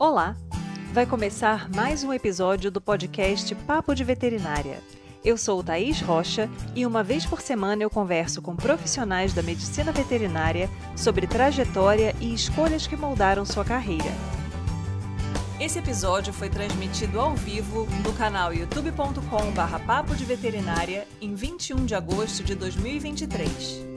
Olá! Vai começar mais um episódio do podcast Papo de Veterinária. Eu sou Thaís Rocha e uma vez por semana eu converso com profissionais da medicina veterinária sobre trajetória e escolhas que moldaram sua carreira. Esse episódio foi transmitido ao vivo no canal youtube.com/papo de veterinária em 21 de agosto de 2023.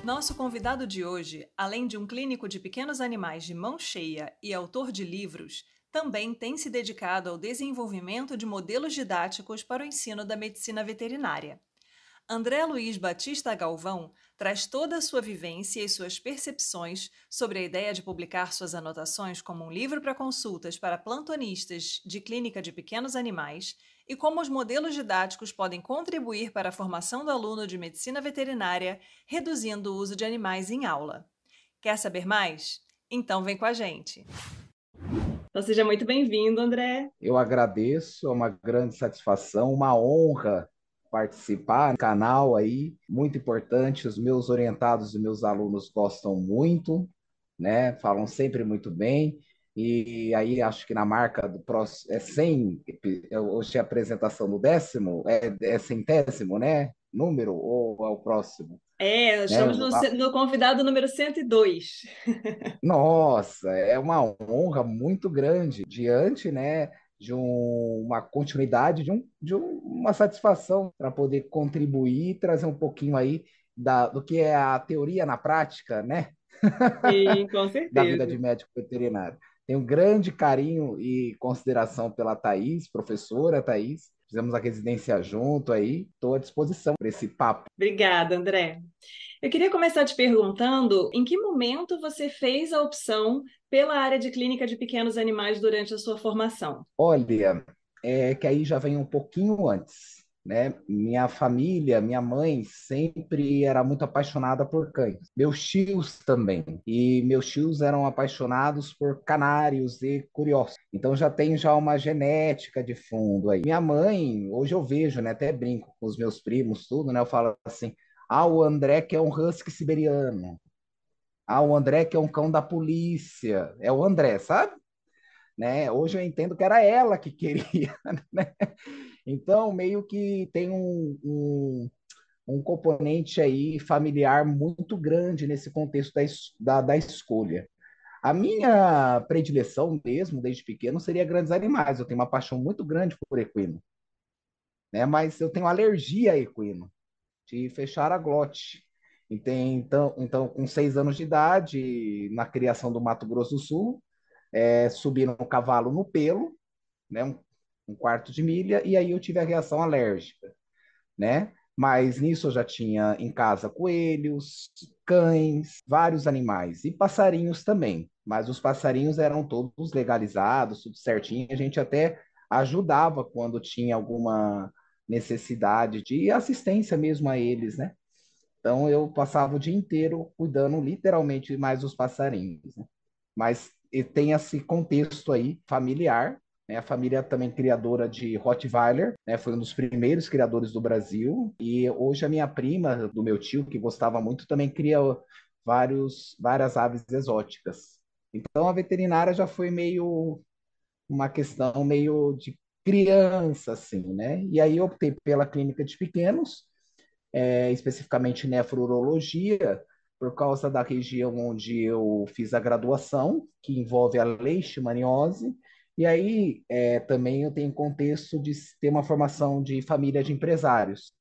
Nosso convidado de hoje, além de um clínico de pequenos animais de mão cheia e autor de livros, também tem se dedicado ao desenvolvimento de modelos didáticos para o ensino da medicina veterinária. André Luiz Batista Galvão traz toda a sua vivência e suas percepções sobre a ideia de publicar suas anotações como um livro para consultas para plantonistas de clínica de pequenos animais e como os modelos didáticos podem contribuir para a formação do aluno de medicina veterinária, reduzindo o uso de animais em aula. Quer saber mais? Então vem com a gente! Então seja muito bem-vindo, André. Eu agradeço, é uma grande satisfação, uma honra participar do canal aí, muito importante. Os meus orientados e meus alunos gostam muito, né? Falam sempre muito bem. E aí acho que na marca do próximo é 100, hoje é a apresentação do décimo, é centésimo, né? Número ou é o próximo, né? Estamos no convidado número 102. Nossa, é uma honra muito grande diante, né, de uma continuidade, uma satisfação para poder contribuir e trazer um pouquinho aí do que é a teoria na prática, né, Sim, com da vida de certeza. médico veterinário. Tenho um grande carinho e consideração pela Thaís, professora Thaís. Fizemos a residência junto aí, estou à disposição para esse papo. Obrigada, André. Eu queria começar te perguntando em que momento você fez a opção pela área de clínica de pequenos animais durante a sua formação? Olha, é que aí já vem um pouquinho antes, né? Minha família, minha mãe sempre era muito apaixonada por cães. Meus tios também. E meus tios eram apaixonados por canários e curiosos. Então já tem já uma genética de fundo aí. Minha mãe, hoje eu vejo, né? Até brinco com os meus primos, tudo, né? Eu falo assim: ah, o André que é um husky siberiano. Ah, o André que é um cão da polícia. É o André, sabe? Né? Hoje eu entendo que era ela que queria, né? Então, meio que tem um componente aí familiar muito grande nesse contexto da escolha. A minha predileção mesmo, desde pequeno, seria grandes animais. Eu tenho uma paixão muito grande por equino, né? Mas eu tenho alergia a equino, de fechar a glote. Então, com 6 anos de idade, na criação do Mato Grosso do Sul, subi no cavalo no pelo, né, um quarto de milha, e aí eu tive a reação alérgica, né? Mas nisso eu já tinha em casa coelhos, cães, vários animais e passarinhos também. Mas os passarinhos eram todos legalizados, tudo certinho. A gente até ajudava quando tinha alguma necessidade de assistência mesmo a eles, né? Então eu passava o dia inteiro cuidando literalmente mais dos passarinhos, né? Mas tem esse contexto aí familiar, né? A família também criadora de Rottweiler, né? Foi um dos primeiros criadores do Brasil. E hoje a minha prima, do meu tio, que gostava muito, também cria várias aves exóticas. Então a veterinária já foi meio uma questão meio de criança, assim, né? E aí eu optei pela clínica de pequenos, especificamente nefrorologia, por causa da região onde eu fiz a graduação, que envolve a leishmaniose, e aí também eu tenho contexto de ter uma formação de família de empresários.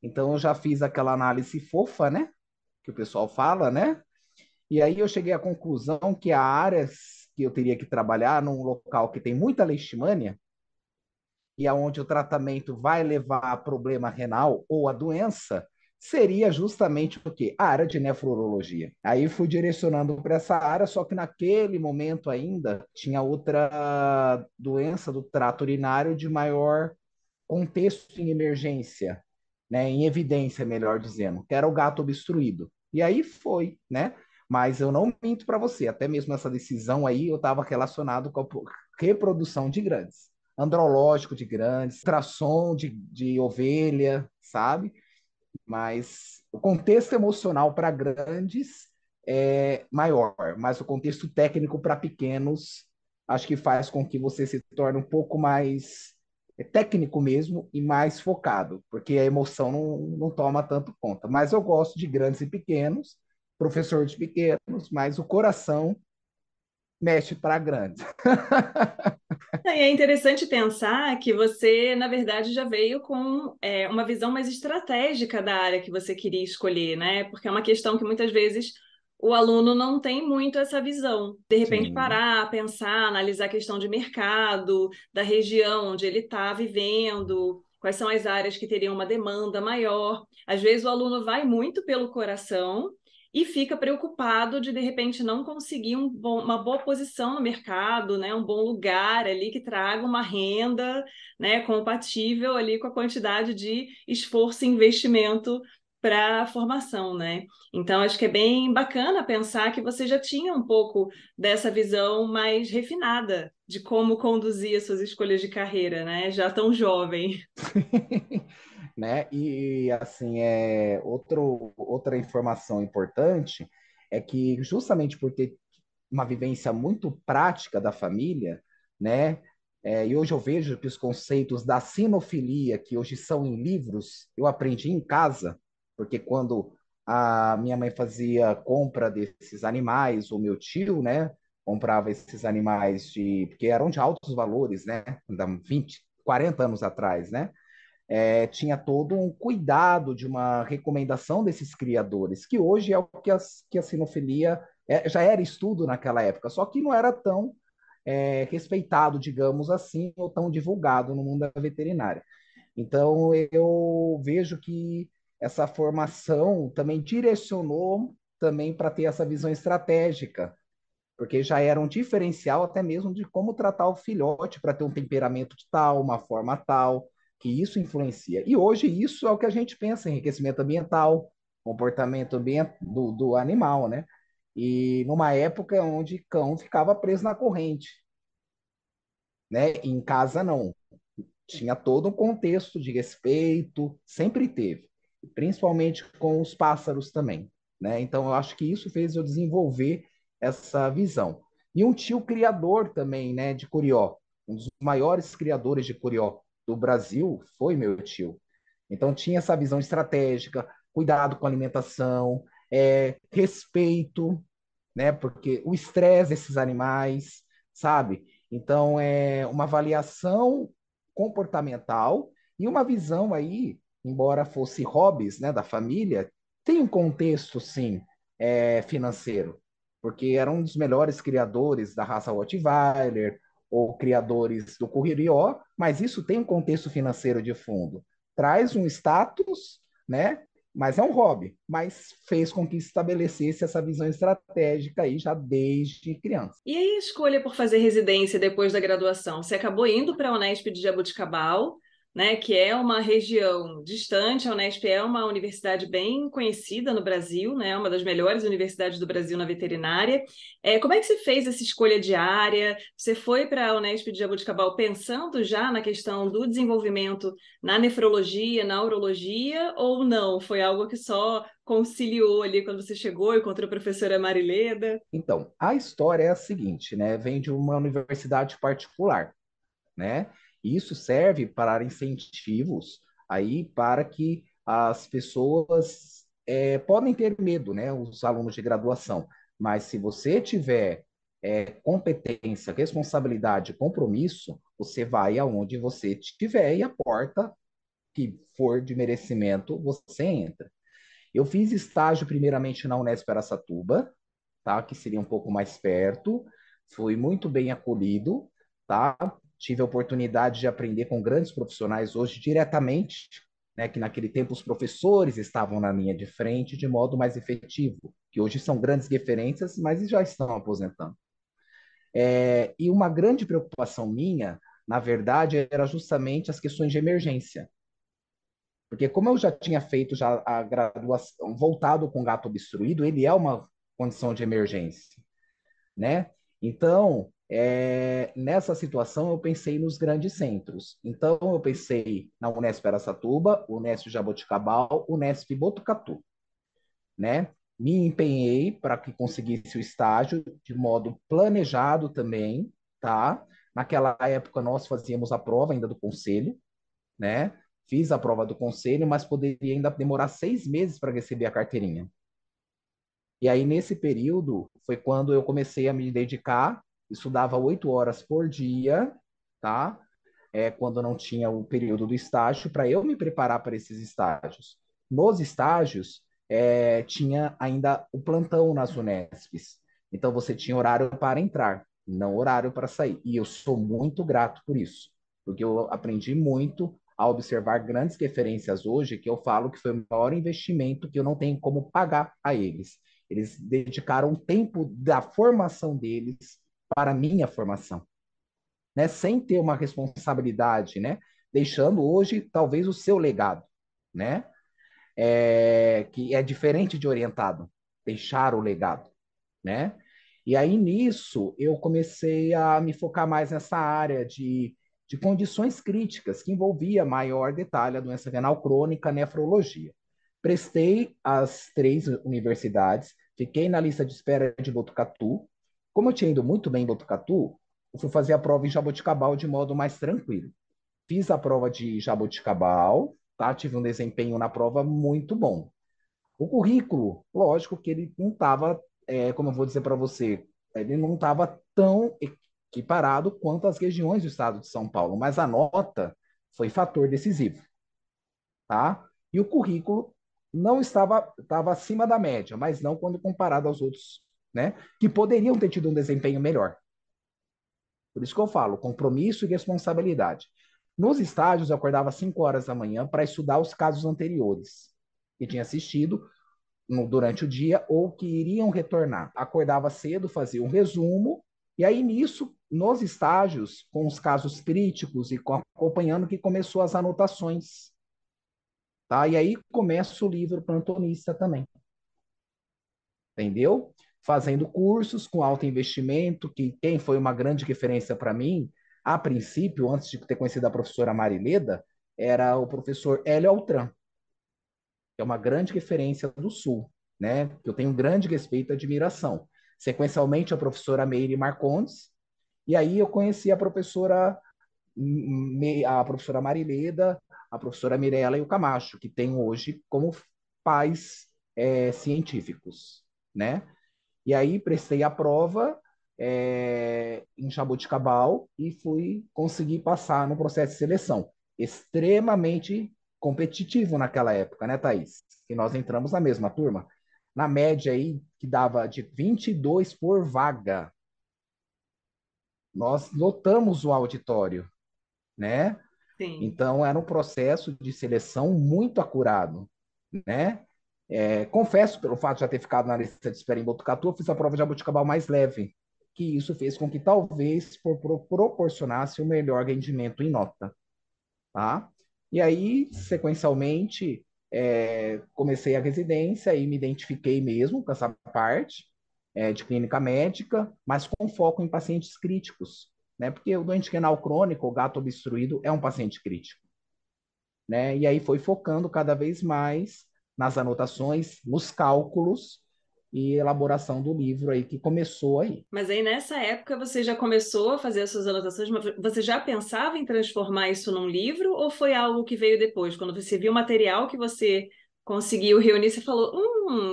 Então eu já fiz aquela análise fofa, né? Que o pessoal fala, né? E aí eu cheguei à conclusão que há áreas que eu teria que trabalhar num local que tem muita leishmania, e aonde o tratamento vai levar a problema renal ou a doença, seria justamente o quê? A área de nefrologia. Aí fui direcionando para essa área, só que naquele momento ainda tinha outra doença do trato urinário de maior contexto em emergência, né, em evidência, melhor dizendo, que era o gato obstruído. E aí foi, né? Mas eu não minto para você, até mesmo essa decisão aí eu estava relacionado com a reprodução de grandes. andrológico de grandes, ultrassom de ovelha, sabe? Mas o contexto emocional para grandes é maior, mas o contexto técnico para pequenos acho que faz com que você se torne um pouco mais técnico mesmo e mais focado, porque a emoção não toma tanto conta. Mas eu gosto de grandes e pequenos, professor de pequenos, mas o coração mexe para grandes. E é interessante pensar que você, na verdade, já veio com uma visão mais estratégica da área que você queria escolher, né? Porque é uma questão que muitas vezes o aluno não tem muito essa visão. De repente, Sim. parar, pensar, analisar a questão de mercado, da região onde ele está vivendo, quais são as áreas que teriam uma demanda maior. Às vezes, o aluno vai muito pelo coração e fica preocupado de repente não conseguir uma boa posição no mercado, né? Um bom lugar ali que traga uma renda, né? Compatível ali com a quantidade de esforço e investimento para a formação, né? Então acho que é bem bacana pensar que você já tinha um pouco dessa visão mais refinada de como conduzir as suas escolhas de carreira, né? Já tão jovem. Né? E assim, outra informação importante é que justamente por ter uma vivência muito prática da família, né? E hoje eu vejo que os conceitos da sinofilia, que hoje são em livros, eu aprendi em casa, porque quando a minha mãe fazia compra desses animais, o meu tio, né, comprava esses animais porque eram de altos valores, né, 20, 40 anos atrás, né? Tinha todo um cuidado de uma recomendação desses criadores, que hoje é o que a sinofilia já era estudo naquela época, só que não era tão respeitado, digamos assim, ou tão divulgado no mundo da veterinária. Então, eu vejo que essa formação também direcionou também para ter essa visão estratégica, porque já era um diferencial até mesmo de como tratar o filhote para ter um temperamento tal, uma forma tal, que isso influencia. E hoje isso é o que a gente pensa, enriquecimento ambiental, comportamento do animal, né? E numa época onde cão ficava preso na corrente, né? Em casa não. Tinha todo um contexto de respeito, sempre teve, principalmente com os pássaros também, né? Então eu acho que isso fez eu desenvolver essa visão. E um tio criador também, né, de curió, um dos maiores criadores de curió do Brasil foi meu tio. Então tinha essa visão estratégica, cuidado com a alimentação, respeito, né? Porque o estresse desses animais, sabe? Então, é uma avaliação comportamental e uma visão aí, embora fosse hobbies, né, da família, tem um contexto, sim, financeiro, porque eram um dos melhores criadores da raça Rottweiler ou criadores do Curirió, mas isso tem um contexto financeiro de fundo. Traz um status, né? Mas é um hobby, mas fez com que estabelecesse essa visão estratégica aí já desde criança. E aí, a escolha por fazer residência depois da graduação? Você acabou indo para a Unesp de Jaboticabal, né, que é uma região distante. A Unesp é uma universidade bem conhecida no Brasil, né, uma das melhores universidades do Brasil na veterinária. Como é que você fez essa escolha de área? Você foi para a Unesp de Jaboticabal pensando já na questão do desenvolvimento na nefrologia, na urologia, ou não? Foi algo que só conciliou ali quando você chegou e encontrou a professora Marileda? Então, a história é a seguinte, né? Vem de uma universidade particular, né? E isso serve para incentivos aí para que as pessoas podem ter medo, né? Os alunos de graduação. Mas se você tiver competência, responsabilidade, compromisso, você vai aonde você estiver e a porta que for de merecimento, você entra. Eu fiz estágio primeiramente na Unesp Araçatuba, tá? Que seria um pouco mais perto. Fui muito bem acolhido, tá? Tive a oportunidade de aprender com grandes profissionais hoje diretamente, né? Que naquele tempo os professores estavam na linha de frente de modo mais efetivo, que hoje são grandes referências, mas já estão aposentando. E uma grande preocupação minha, na verdade, era justamente as questões de emergência. Porque como eu já tinha feito já a graduação voltado com gato obstruído, ele é uma condição de emergência, né? Então, Nessa situação, eu pensei nos grandes centros. Então, eu pensei na Unesp Araçatuba, Unesp Jaboticabal, Unesp Botucatu, né? Me empenhei para que conseguisse o estágio de modo planejado também, tá? Naquela época, nós fazíamos a prova ainda do conselho, né? Fiz a prova do conselho, mas poderia ainda demorar 6 meses para receber a carteirinha. E aí, nesse período, foi quando eu comecei a me dedicar, estudava 8 horas por dia, tá? Quando não tinha o período do estágio, para eu me preparar para esses estágios. Nos estágios, tinha ainda o plantão nas Unesps. Então, você tinha horário para entrar, não horário para sair. E eu sou muito grato por isso, porque eu aprendi muito a observar grandes referências hoje, que eu falo que foi o maior investimento que eu não tenho como pagar a eles. Eles dedicaram tempo da formação deles para a minha formação, né? Sem ter uma responsabilidade, né? Deixando hoje talvez o seu legado, né? Que é diferente de orientado, deixar o legado, né? E aí nisso eu comecei a me focar mais nessa área de condições críticas, que envolvia maior detalhe a doença renal crônica, nefrologia. Prestei as 3 universidades, fiquei na lista de espera de Botucatu. Como eu tinha ido muito bem em Botucatu, eu fui fazer a prova em Jaboticabal de modo mais tranquilo. Fiz a prova de Jaboticabal, tá? Tive um desempenho na prova muito bom. O currículo, lógico que ele não estava, como eu vou dizer para você, ele não estava tão equiparado quanto as regiões do estado de São Paulo, mas a nota foi fator decisivo, tá? E o currículo não estava acima da média, mas não quando comparado aos outros, né? Que poderiam ter tido um desempenho melhor. Por isso que eu falo, compromisso e responsabilidade. Nos estágios, eu acordava às 5 horas da manhã para estudar os casos anteriores que tinha assistido durante o dia ou que iriam retornar. Acordava cedo, fazia um resumo, e aí nisso, nos estágios, com os casos críticos e acompanhando que começou as anotações. Tá? E aí começa o livro plantonista também, entendeu? Fazendo cursos com alto investimento, que quem foi uma grande referência para mim, a princípio, antes de ter conhecido a professora Marileda, era o professor Hélio Altran, que é uma grande referência do Sul, né? Que eu tenho um grande respeito e admiração. Sequencialmente, a professora Meire Marcondes, e aí eu conheci a professora Marileda, a professora Mirella e o Camacho, que tem hoje como pais científicos, né? E aí prestei a prova em Jaboticabal e fui conseguir passar no processo de seleção. Extremamente competitivo naquela época, né, Thaís? E nós entramos na mesma turma. Na média aí, que dava de 22 por vaga. Nós lotamos o auditório, né? Sim. Então, era um processo de seleção muito acurado, né? Confesso, pelo fato de já ter ficado na lista de espera em Botucatu, eu fiz a prova de jabuticabal mais leve, que isso fez com que talvez proporcionasse o um melhor rendimento em nota, tá? E aí, sequencialmente, comecei a residência e me identifiquei mesmo com essa parte de clínica médica, mas com foco em pacientes críticos, né? Porque o doente renal crônico, o gato obstruído, é um paciente crítico, né? E aí foi focando cada vez mais nas anotações, nos cálculos e elaboração do livro aí que começou aí. Mas aí nessa época você já começou a fazer as suas anotações, mas você já pensava em transformar isso num livro ou foi algo que veio depois? Quando você viu o material que você conseguiu reunir, você falou,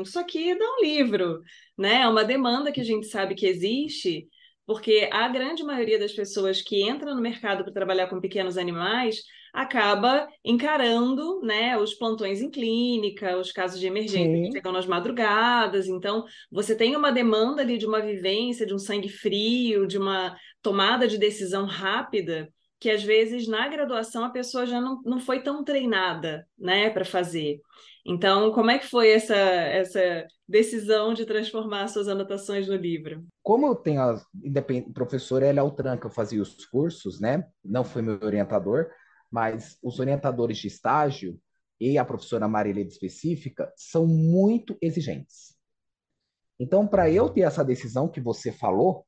isso aqui dá um livro, né? É uma demanda que a gente sabe que existe, porque a grande maioria das pessoas que entram no mercado para trabalhar com pequenos animais acaba encarando, né, os plantões em clínica, os casos de emergência que Sim, chegam nas madrugadas, então você tem uma demanda ali de uma vivência, de um sangue frio, de uma tomada de decisão rápida, que às vezes na graduação a pessoa já não foi tão treinada, né, para fazer. Então, como é que foi essa decisão de transformar suas anotações no livro? como eu tenho a professor Elia Altran, que eu fazia os cursos, né? Não foi meu orientador, mas os orientadores de estágio e a professora Marilene específica são muito exigentes. Então, para eu ter essa decisão que você falou,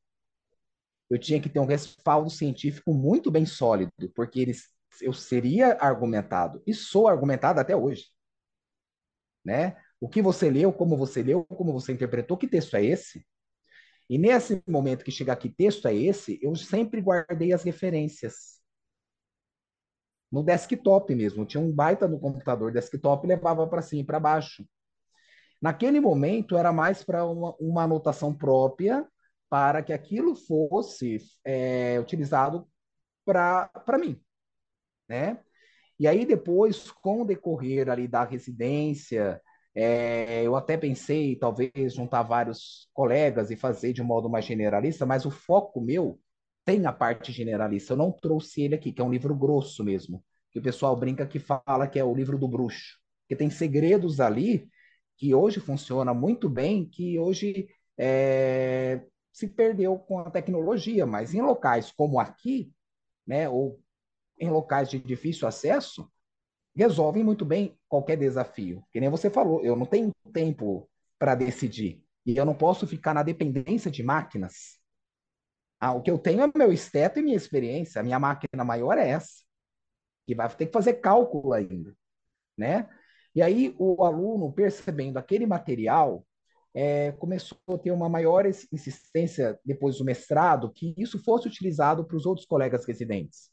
eu tinha que ter um respaldo científico muito bem sólido, porque eu seria argumentado, e sou argumentado até hoje, né? O que você leu, como você interpretou, que texto é esse? E nesse momento que chegar que texto é esse, eu sempre guardei as referências. No desktop mesmo, tinha um baita no computador desktop e levava para cima e para baixo. Naquele momento, era mais para uma anotação própria, para que aquilo fosse utilizado para mim, né? E aí depois, com o decorrer ali da residência, eu até pensei talvez juntar vários colegas e fazer de um modo mais generalista, mas o foco meu tem a parte generalista. Eu não trouxe ele aqui, que é um livro grosso mesmo, que o pessoal brinca que fala que é o livro do bruxo, que tem segredos ali que hoje funciona muito bem, que hoje se perdeu com a tecnologia, mas em locais como aqui, né, ou em locais de difícil acesso, resolvem muito bem qualquer desafio. Que nem você falou, eu não tenho tempo para decidir. E eu não posso ficar na dependência de máquinas. O que eu tenho é meu esteto e minha experiência. A minha máquina maior é essa, que vai ter que fazer cálculo ainda, né? E aí o aluno, percebendo aquele material, começou a ter uma maior insistência depois do mestrado que isso fosse utilizado para os outros colegas residentes.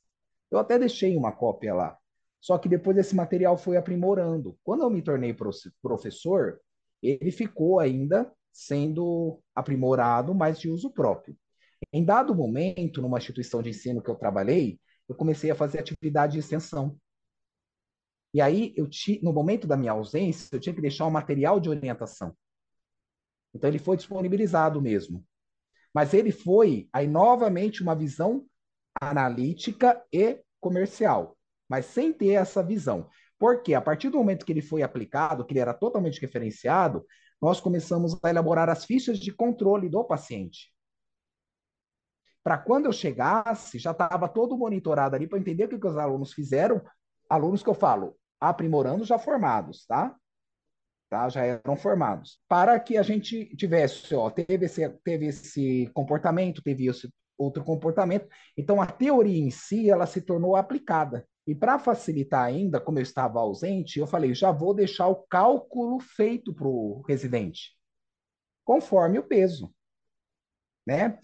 Eu até deixei uma cópia lá. Só que depois esse material foi aprimorando. Quando eu me tornei professor, ele ficou ainda sendo aprimorado, mas de uso próprio. Em dado momento, numa instituição de ensino que eu trabalhei, eu comecei a fazer atividade de extensão. E aí, no momento da minha ausência, eu tinha que deixar um material de orientação. Então, ele foi disponibilizado mesmo. Mas ele foi, aí, novamente, uma visão analítica e comercial, mas sem ter essa visão. Porque a partir do momento que ele foi aplicado, que ele era totalmente referenciado, nós começamos a elaborar as fichas de controle do paciente. Para quando eu chegasse, já estava todo monitorado ali para entender o que, que os alunos fizeram, alunos que eu falo, aprimorando já formados, tá? Já eram formados, para que a gente tivesse, ó, teve esse comportamento, teve esse outro comportamento. Então, a teoria em si, ela se tornou aplicada. E para facilitar ainda, como eu estava ausente, eu falei, já vou deixar o cálculo feito para o residente, conforme o peso, né?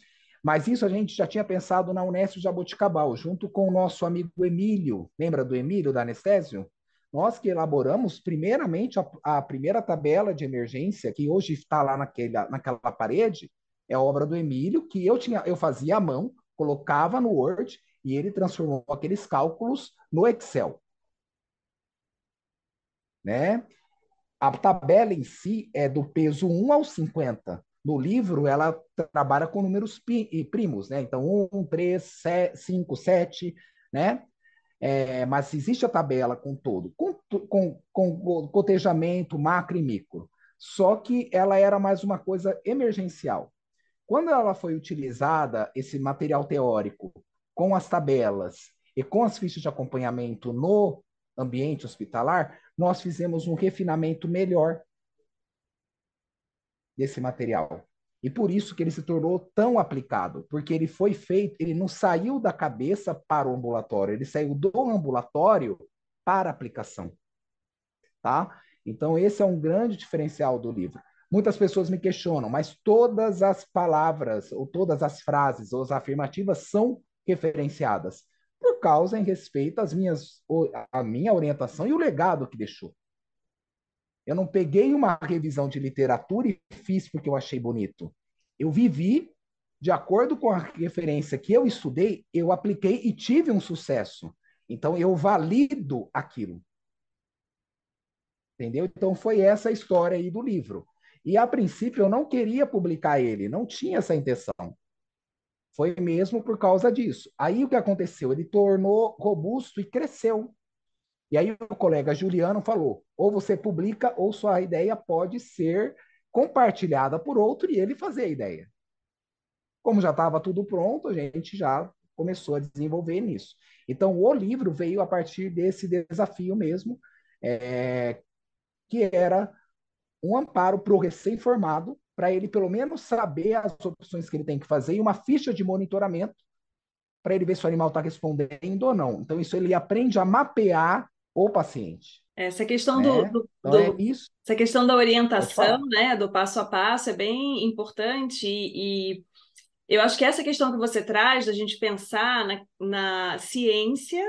Mas isso a gente já tinha pensado na Unesp Jaboticabal, junto com o nosso amigo Emílio. Lembra do Emílio, da Anestésio? Nós que elaboramos, primeiramente, a primeira tabela de emergência, que hoje está lá naquela parede, é obra do Emílio, que eu fazia à mão, colocava no Word e ele transformou aqueles cálculos no Excel, né? A tabela em si é do peso 1 ao 50. No livro, ela trabalha com números primos, né? Então, 1, 3, 5, 7, né? Mas existe a tabela com todo, com cotejamento macro e micro. Só que ela era mais uma coisa emergencial. Quando ela foi utilizada, esse material teórico, com as tabelas e com as fichas de acompanhamento no ambiente hospitalar, nós fizemos um refinamento melhor desse material. E por isso que ele se tornou tão aplicado, porque ele foi feito, ele não saiu da cabeça para o ambulatório, ele saiu do ambulatório para a aplicação, tá? Então esse é um grande diferencial do livro. Muitas pessoas me questionam, mas todas as palavras, ou todas as frases, ou as afirmativas são referenciadas por causa em respeito à minha orientação e o legado que deixou. Eu não peguei uma revisão de literatura e fiz porque eu achei bonito. Eu vivi, de acordo com a referência que eu estudei, eu apliquei e tive um sucesso. Então, eu valido aquilo. Entendeu? Então, foi essa a história aí do livro. E, a princípio, eu não queria publicar ele, não tinha essa intenção. Foi mesmo por causa disso. Aí, o que aconteceu? Ele tornou robusto e cresceu. E aí o colega Juliano falou: ou você publica, ou sua ideia pode ser compartilhada por outro e ele fazer a ideia. Como já estava tudo pronto, a gente já começou a desenvolver nisso. Então, o livro veio a partir desse desafio mesmo, que era um amparo para o recém-formado para ele pelo menos saber as opções que ele tem que fazer e uma ficha de monitoramento para ele ver se o animal está respondendo ou não. Então, isso ele aprende a mapear o paciente, Essa questão né? Então, é isso. essa questão da Pode orientação, falar. né, do passo a passo é bem importante e eu acho que essa questão que você traz da gente pensar na ciência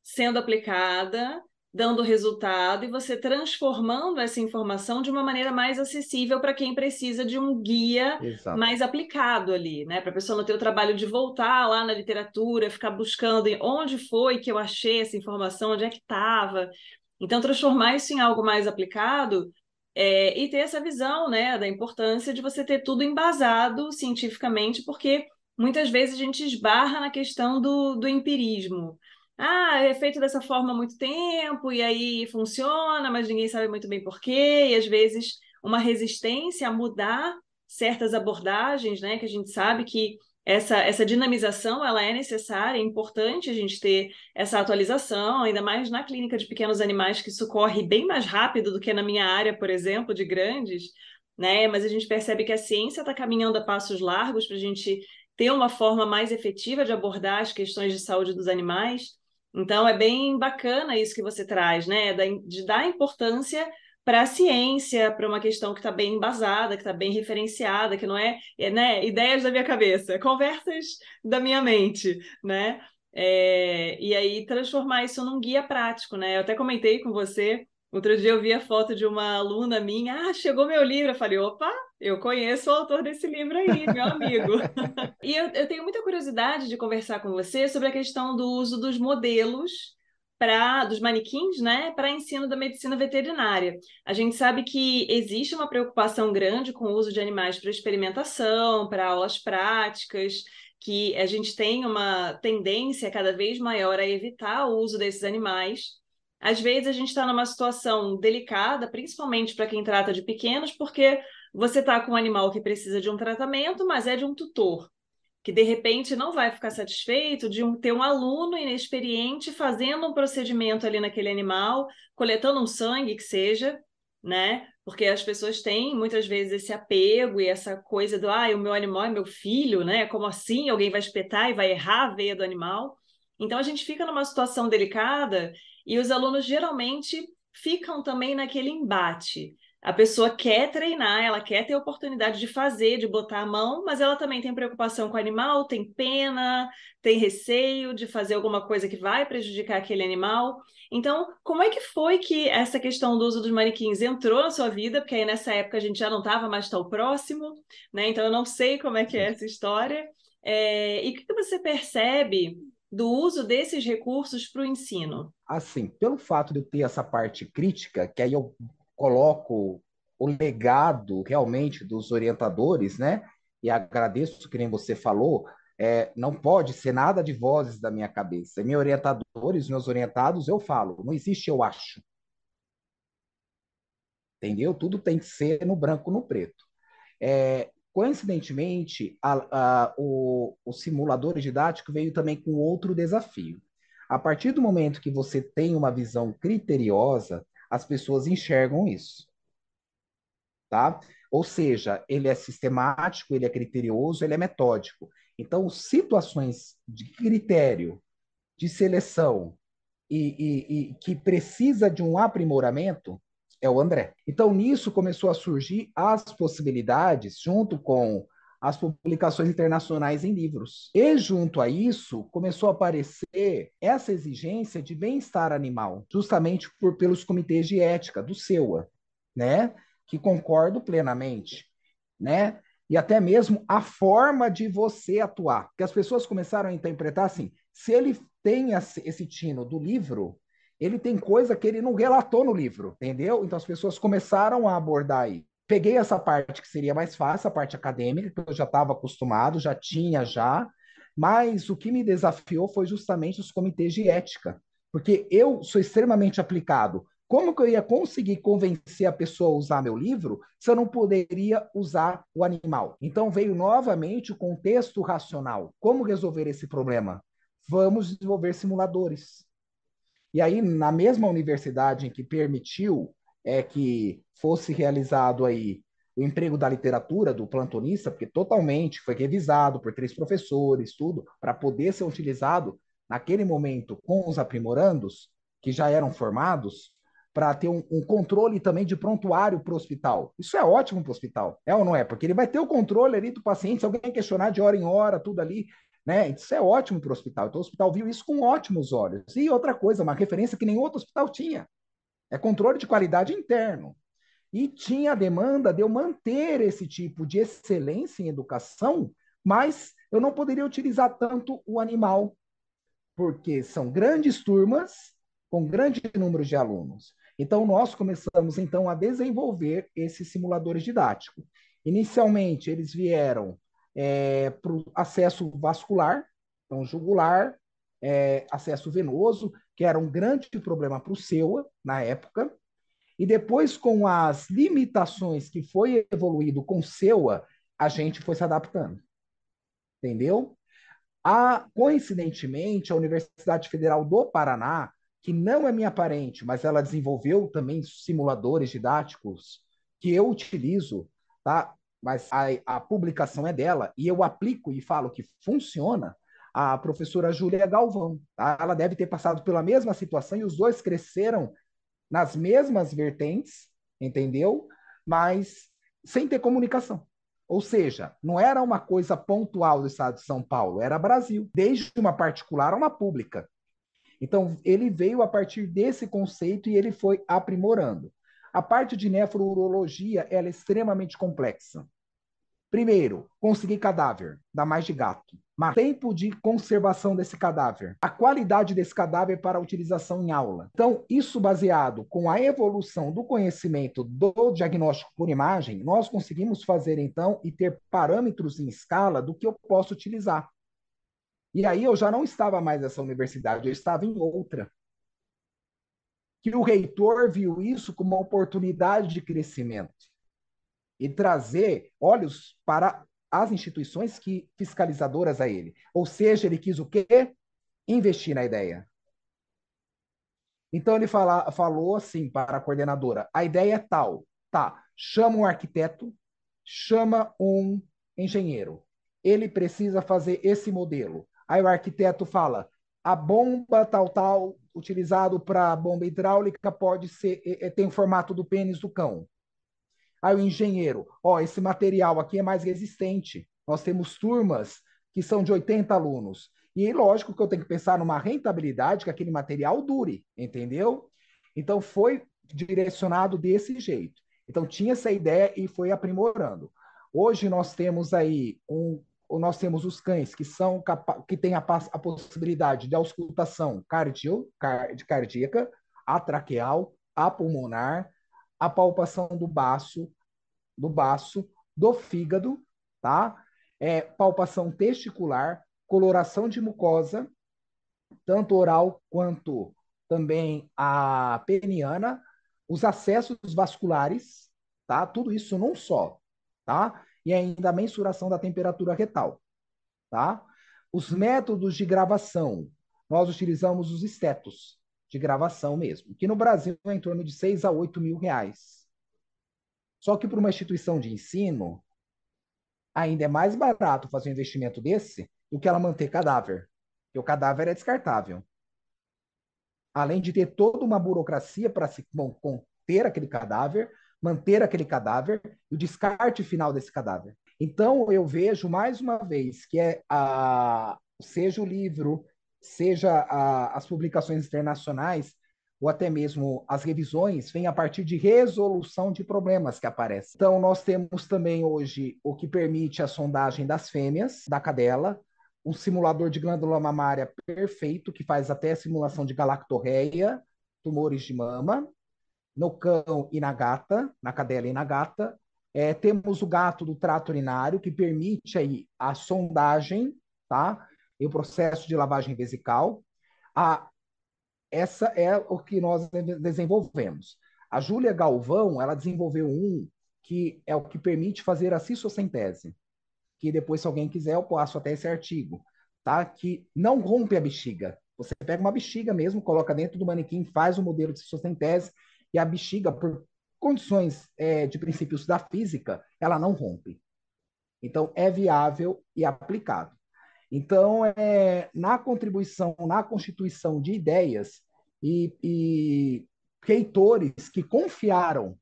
sendo aplicada, dando resultado e você transformando essa informação de uma maneira mais acessível para quem precisa de um guia Exato. mais aplicado ali, né? Para a pessoa não ter o trabalho de voltar lá na literatura, ficar buscando onde foi que eu achei essa informação, onde é que estava. Então, transformar isso em algo mais aplicado e ter essa visão, né, da importância de você ter tudo embasado cientificamente, porque muitas vezes a gente esbarra na questão do empirismo. Ah, é feito dessa forma há muito tempo, e aí funciona, mas ninguém sabe muito bem por quê, e às vezes uma resistência a mudar certas abordagens, né, que a gente sabe que essa dinamização ela é necessária, é importante a gente ter essa atualização, ainda mais na clínica de pequenos animais, que isso corre bem mais rápido do que na minha área, por exemplo, de grandes, né? Mas a gente percebe que a ciência está caminhando a passos largos para a gente ter uma forma mais efetiva de abordar as questões de saúde dos animais. Então, é bem bacana isso que você traz, né? De dar importância para a ciência, para uma questão que está bem embasada, que está bem referenciada, que não né, ideias da minha cabeça, conversas da minha mente, né? E aí transformar isso num guia prático, né? Eu até comentei com você, outro dia eu vi a foto de uma aluna minha, chegou meu livro, eu falei, opa, eu conheço o autor desse livro aí, meu amigo. E eu tenho muita curiosidade de conversar com você sobre a questão do uso dos modelos dos manequins, né, para ensino da medicina veterinária. A gente sabe que existe uma preocupação grande com o uso de animais para experimentação, para aulas práticas, que a gente tem uma tendência cada vez maior a evitar o uso desses animais. Às vezes a gente está numa situação delicada, principalmente para quem trata de pequenos, porque você está com um animal que precisa de um tratamento, mas é de um tutor que de repente não vai ficar satisfeito de ter um aluno inexperiente fazendo um procedimento ali naquele animal, coletando um sangue que seja, né? Porque as pessoas têm muitas vezes esse apego e essa coisa do, o meu animal é meu filho, né? Como assim alguém vai espetar e vai errar a veia do animal? Então a gente fica numa situação delicada e os alunos geralmente ficam também naquele embate. A pessoa quer treinar, ela quer ter oportunidade de fazer, de botar a mão, mas ela também tem preocupação com o animal, tem pena, tem receio de fazer alguma coisa que vai prejudicar aquele animal. Então, como é que foi que essa questão do uso dos manequins entrou na sua vida? Porque aí nessa época a gente já não estava mais tão próximo, né? Então eu não sei como é que é essa história. E o que você percebe do uso desses recursos para o ensino? Assim, pelo fato de eu ter essa parte crítica, que aí eu coloco o legado realmente dos orientadores, né? E agradeço que nem você falou, não pode ser nada de vozes da minha cabeça. Meus orientadores, meus orientados, eu falo, não existe eu acho, entendeu? Tudo tem que ser no branco, no preto. Coincidentemente, o simulador didático veio também com outro desafio. A partir do momento que você tem uma visão criteriosa, as pessoas enxergam isso, tá? Ou seja, ele é sistemático, ele é criterioso, ele é metódico. Então, situações de critério, de seleção e que precisa de um aprimoramento é o André. Então, nisso começou a surgir as possibilidades, junto com as publicações internacionais em livros. E junto a isso, começou a aparecer essa exigência de bem-estar animal, justamente pelos comitês de ética do SEUA, né? Que concordo plenamente, né? E até mesmo a forma de você atuar. Que as pessoas começaram a interpretar assim: se ele tem esse tino do livro, ele tem coisa que ele não relatou no livro, entendeu? Então as pessoas começaram a abordar aí. Peguei essa parte que seria mais fácil, a parte acadêmica, que eu já estava acostumado, já tinha já, mas o que me desafiou foi justamente os comitês de ética, porque eu sou extremamente aplicado. Como que eu ia conseguir convencer a pessoa a usar meu livro se eu não poderia usar o animal? Então veio novamente o contexto racional. Como resolver esse problema? Vamos desenvolver simuladores. E aí, na mesma universidade em que permitiu que fosse realizado aí o emprego da literatura, do plantonista, porque totalmente foi revisado por 3 professores, tudo, para poder ser utilizado naquele momento com os aprimorandos, que já eram formados, para ter um controle também de prontuário para o hospital. Isso é ótimo para o hospital, é ou não é? Porque ele vai ter o controle ali do paciente, se alguém questionar de hora em hora, tudo ali, né? Isso é ótimo para o hospital. Então, o hospital viu isso com ótimos olhos. E outra coisa, uma referência que nenhum outro hospital tinha, é controle de qualidade interno. E tinha a demanda de eu manter esse tipo de excelência em educação, mas eu não poderia utilizar tanto o animal, porque são grandes turmas com grande número de alunos. Então, nós começamos, então, a desenvolver esses simuladores didáticos. Inicialmente, eles vieram para o acesso vascular, então, jugular, acesso venoso, que era um grande problema para o SEUA, na época, e depois, com as limitações que foi evoluído com o SEUA, a gente foi se adaptando, entendeu? Coincidentemente, a Universidade Federal do Paraná, que não é minha parente, mas ela desenvolveu também simuladores didáticos que eu utilizo, tá? Mas a publicação é dela e eu aplico e falo que funciona. A professora Júlia Galvão, tá? Ela deve ter passado pela mesma situação e os dois cresceram nas mesmas vertentes, entendeu? Mas sem ter comunicação. Ou seja, não era uma coisa pontual do estado de São Paulo, era Brasil, desde uma particular a uma pública. Então, ele veio a partir desse conceito e ele foi aprimorando. A parte de nefrourologia ela é extremamente complexa. Primeiro, conseguir cadáver, da mais de gato. Mas tempo de conservação desse cadáver. A qualidade desse cadáver para utilização em aula. Então, isso baseado com a evolução do conhecimento do diagnóstico por imagem, nós conseguimos fazer, então, e ter parâmetros em escala do que eu posso utilizar. E aí eu já não estava mais nessa universidade, eu estava em outra. Que o reitor viu isso como uma oportunidade de crescimento e trazer olhos para as instituições que fiscalizadoras a ele. Ou seja, ele quis o quê? Investir na ideia. Então ele falou assim para a coordenadora: a ideia é tal, tá? Chama um arquiteto, chama um engenheiro. Ele precisa fazer esse modelo. Aí o arquiteto fala: a bomba tal utilizado para bomba hidráulica pode ser tem o formato do pênis do cão. Aí o engenheiro, ó, esse material aqui é mais resistente. Nós temos turmas que são de 80 alunos. E lógico que eu tenho que pensar numa rentabilidade que aquele material dure, entendeu? Então foi direcionado desse jeito. Então tinha essa ideia e foi aprimorando. Hoje nós temos aí nós temos os cães que têm a possibilidade de auscultação cardíaca, a traqueal, a pulmonar, a palpação do baço, do fígado, tá? Palpação testicular, coloração de mucosa, tanto oral quanto também a peniana, os acessos vasculares, tá? Tudo isso num só, tá? E ainda a mensuração da temperatura retal, tá? Os métodos de gravação, nós utilizamos os estetos de gravação mesmo, que no Brasil é em torno de 6 a 8 mil reais. Só que para uma instituição de ensino, ainda é mais barato fazer um investimento desse do que ela manter cadáver, porque o cadáver é descartável. Além de ter toda uma burocracia para se conter aquele cadáver, manter aquele cadáver e o descarte final desse cadáver. Então, eu vejo mais uma vez que seja o livro, seja as publicações internacionais, ou até mesmo as revisões, vêm a partir de resolução de problemas que aparecem. Então, nós temos também hoje o que permite a sondagem das fêmeas, da cadela, um simulador de glândula mamária perfeito, que faz até simulação de galactorreia, tumores de mama, no cão e na gata, na cadela e na gata. Temos o gato do trato urinário, que permite aí a sondagem, tá? E o processo de lavagem vesical. Essa é o que nós desenvolvemos. A Júlia Galvão, ela desenvolveu um que é o que permite fazer a cissocentese, que depois, se alguém quiser, eu passo até esse artigo, tá? Que não rompe a bexiga. Você pega uma bexiga mesmo, coloca dentro do manequim, faz o modelo de cissocentese, e a bexiga, por condições de princípios da física, ela não rompe. Então, é viável e aplicado. Então, na contribuição, na constituição de ideias e reitores que confiaram,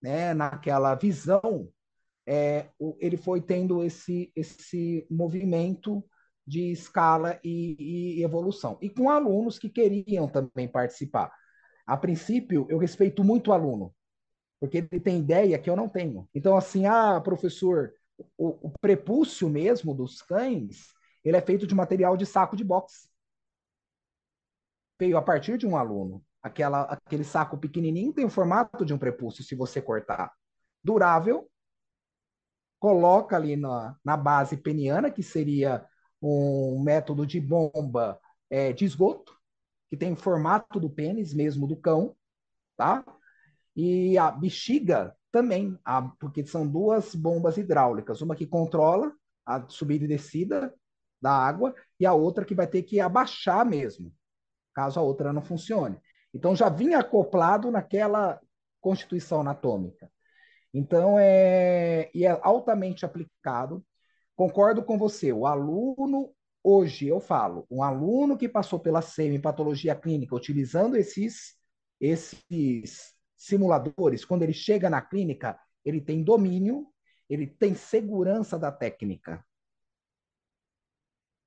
né, naquela visão, ele foi tendo esse movimento de escala e evolução. E com alunos que queriam também participar. A princípio, eu respeito muito o aluno, porque ele tem ideia que eu não tenho. Então, assim, professor, o prepúcio mesmo dos cães, ele é feito de material de saco de boxe. Veio a partir de um aluno. Aquele saco pequenininho tem o formato de um prepúcio, se você cortar. Durável, coloca ali na base peniana, que seria um método de bomba de esgoto, que tem o formato do pênis mesmo do cão, tá? E a bexiga também, porque são duas bombas hidráulicas, uma que controla a subida e descida da água e a outra que vai ter que abaixar mesmo, caso a outra não funcione. Então já vinha acoplado naquela constituição anatômica. Então é altamente aplicado. Concordo com você. O aluno, hoje eu falo, um aluno que passou pela semi-patologia clínica utilizando esses simuladores, quando ele chega na clínica, ele tem domínio, ele tem segurança da técnica.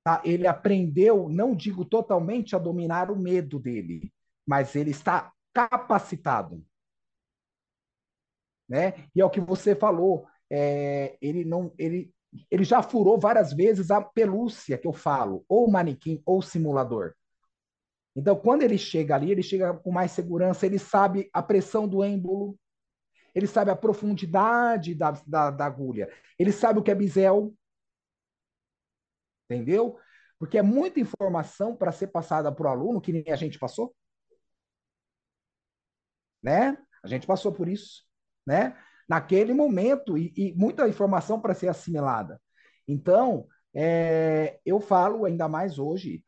Tá? Ele aprendeu, não digo totalmente a dominar o medo dele, mas ele está capacitado. Né? E é o que você falou, ele já furou várias vezes a pelúcia que eu falo, ou manequim ou simulador. Então, quando ele chega ali, ele chega com mais segurança, ele sabe a pressão do êmbolo, ele sabe a profundidade da agulha, ele sabe o que é bisel, entendeu? Porque é muita informação para ser passada para o aluno, que nem a gente passou, né? A gente passou por isso, né? Naquele momento, e muita informação para ser assimilada. Então, eu falo ainda mais hoje,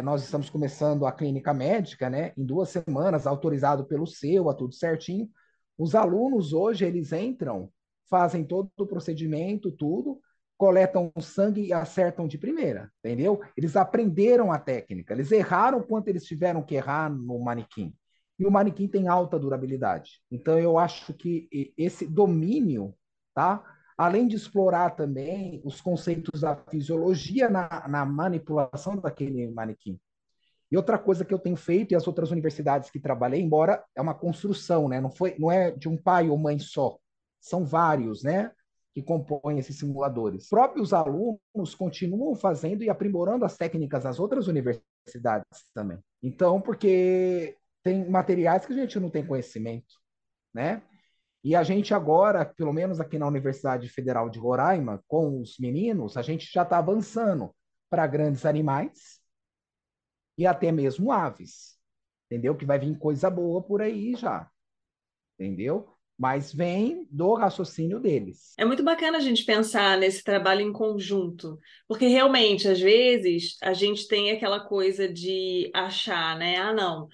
nós estamos começando a clínica médica, né? Em 2 semanas, autorizado pelo SEUA, tudo certinho. Os alunos hoje, eles entram, fazem todo o procedimento, tudo, coletam sangue e acertam de primeira, entendeu? Eles aprenderam a técnica, eles erraram quanto eles tiveram que errar no manequim e o manequim tem alta durabilidade. Então, eu acho que esse domínio, tá? Além de explorar também os conceitos da fisiologia na manipulação daquele manequim. E outra coisa que eu tenho feito, e as outras universidades que trabalhei, embora é uma construção, né? Não é de um pai ou mãe só, são vários, né? Que compõem esses simuladores. Os próprios alunos continuam fazendo e aprimorando as técnicas das outras universidades também. Então, porque tem materiais que a gente não tem conhecimento, né? E a gente agora, pelo menos aqui na Universidade Federal de Roraima, com os meninos, a gente já está avançando para grandes animais e até mesmo aves, entendeu? Que vai vir coisa boa por aí já, entendeu? Mas vem do raciocínio deles. É muito bacana a gente pensar nesse trabalho em conjunto, porque realmente, às vezes, a gente tem aquela coisa de achar, né? Ah, não,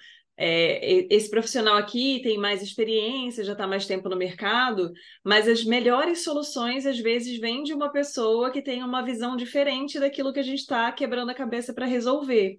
esse profissional aqui tem mais experiência, já está mais tempo no mercado, mas as melhores soluções, às vezes, vêm de uma pessoa que tem uma visão diferente daquilo que a gente está quebrando a cabeça para resolver.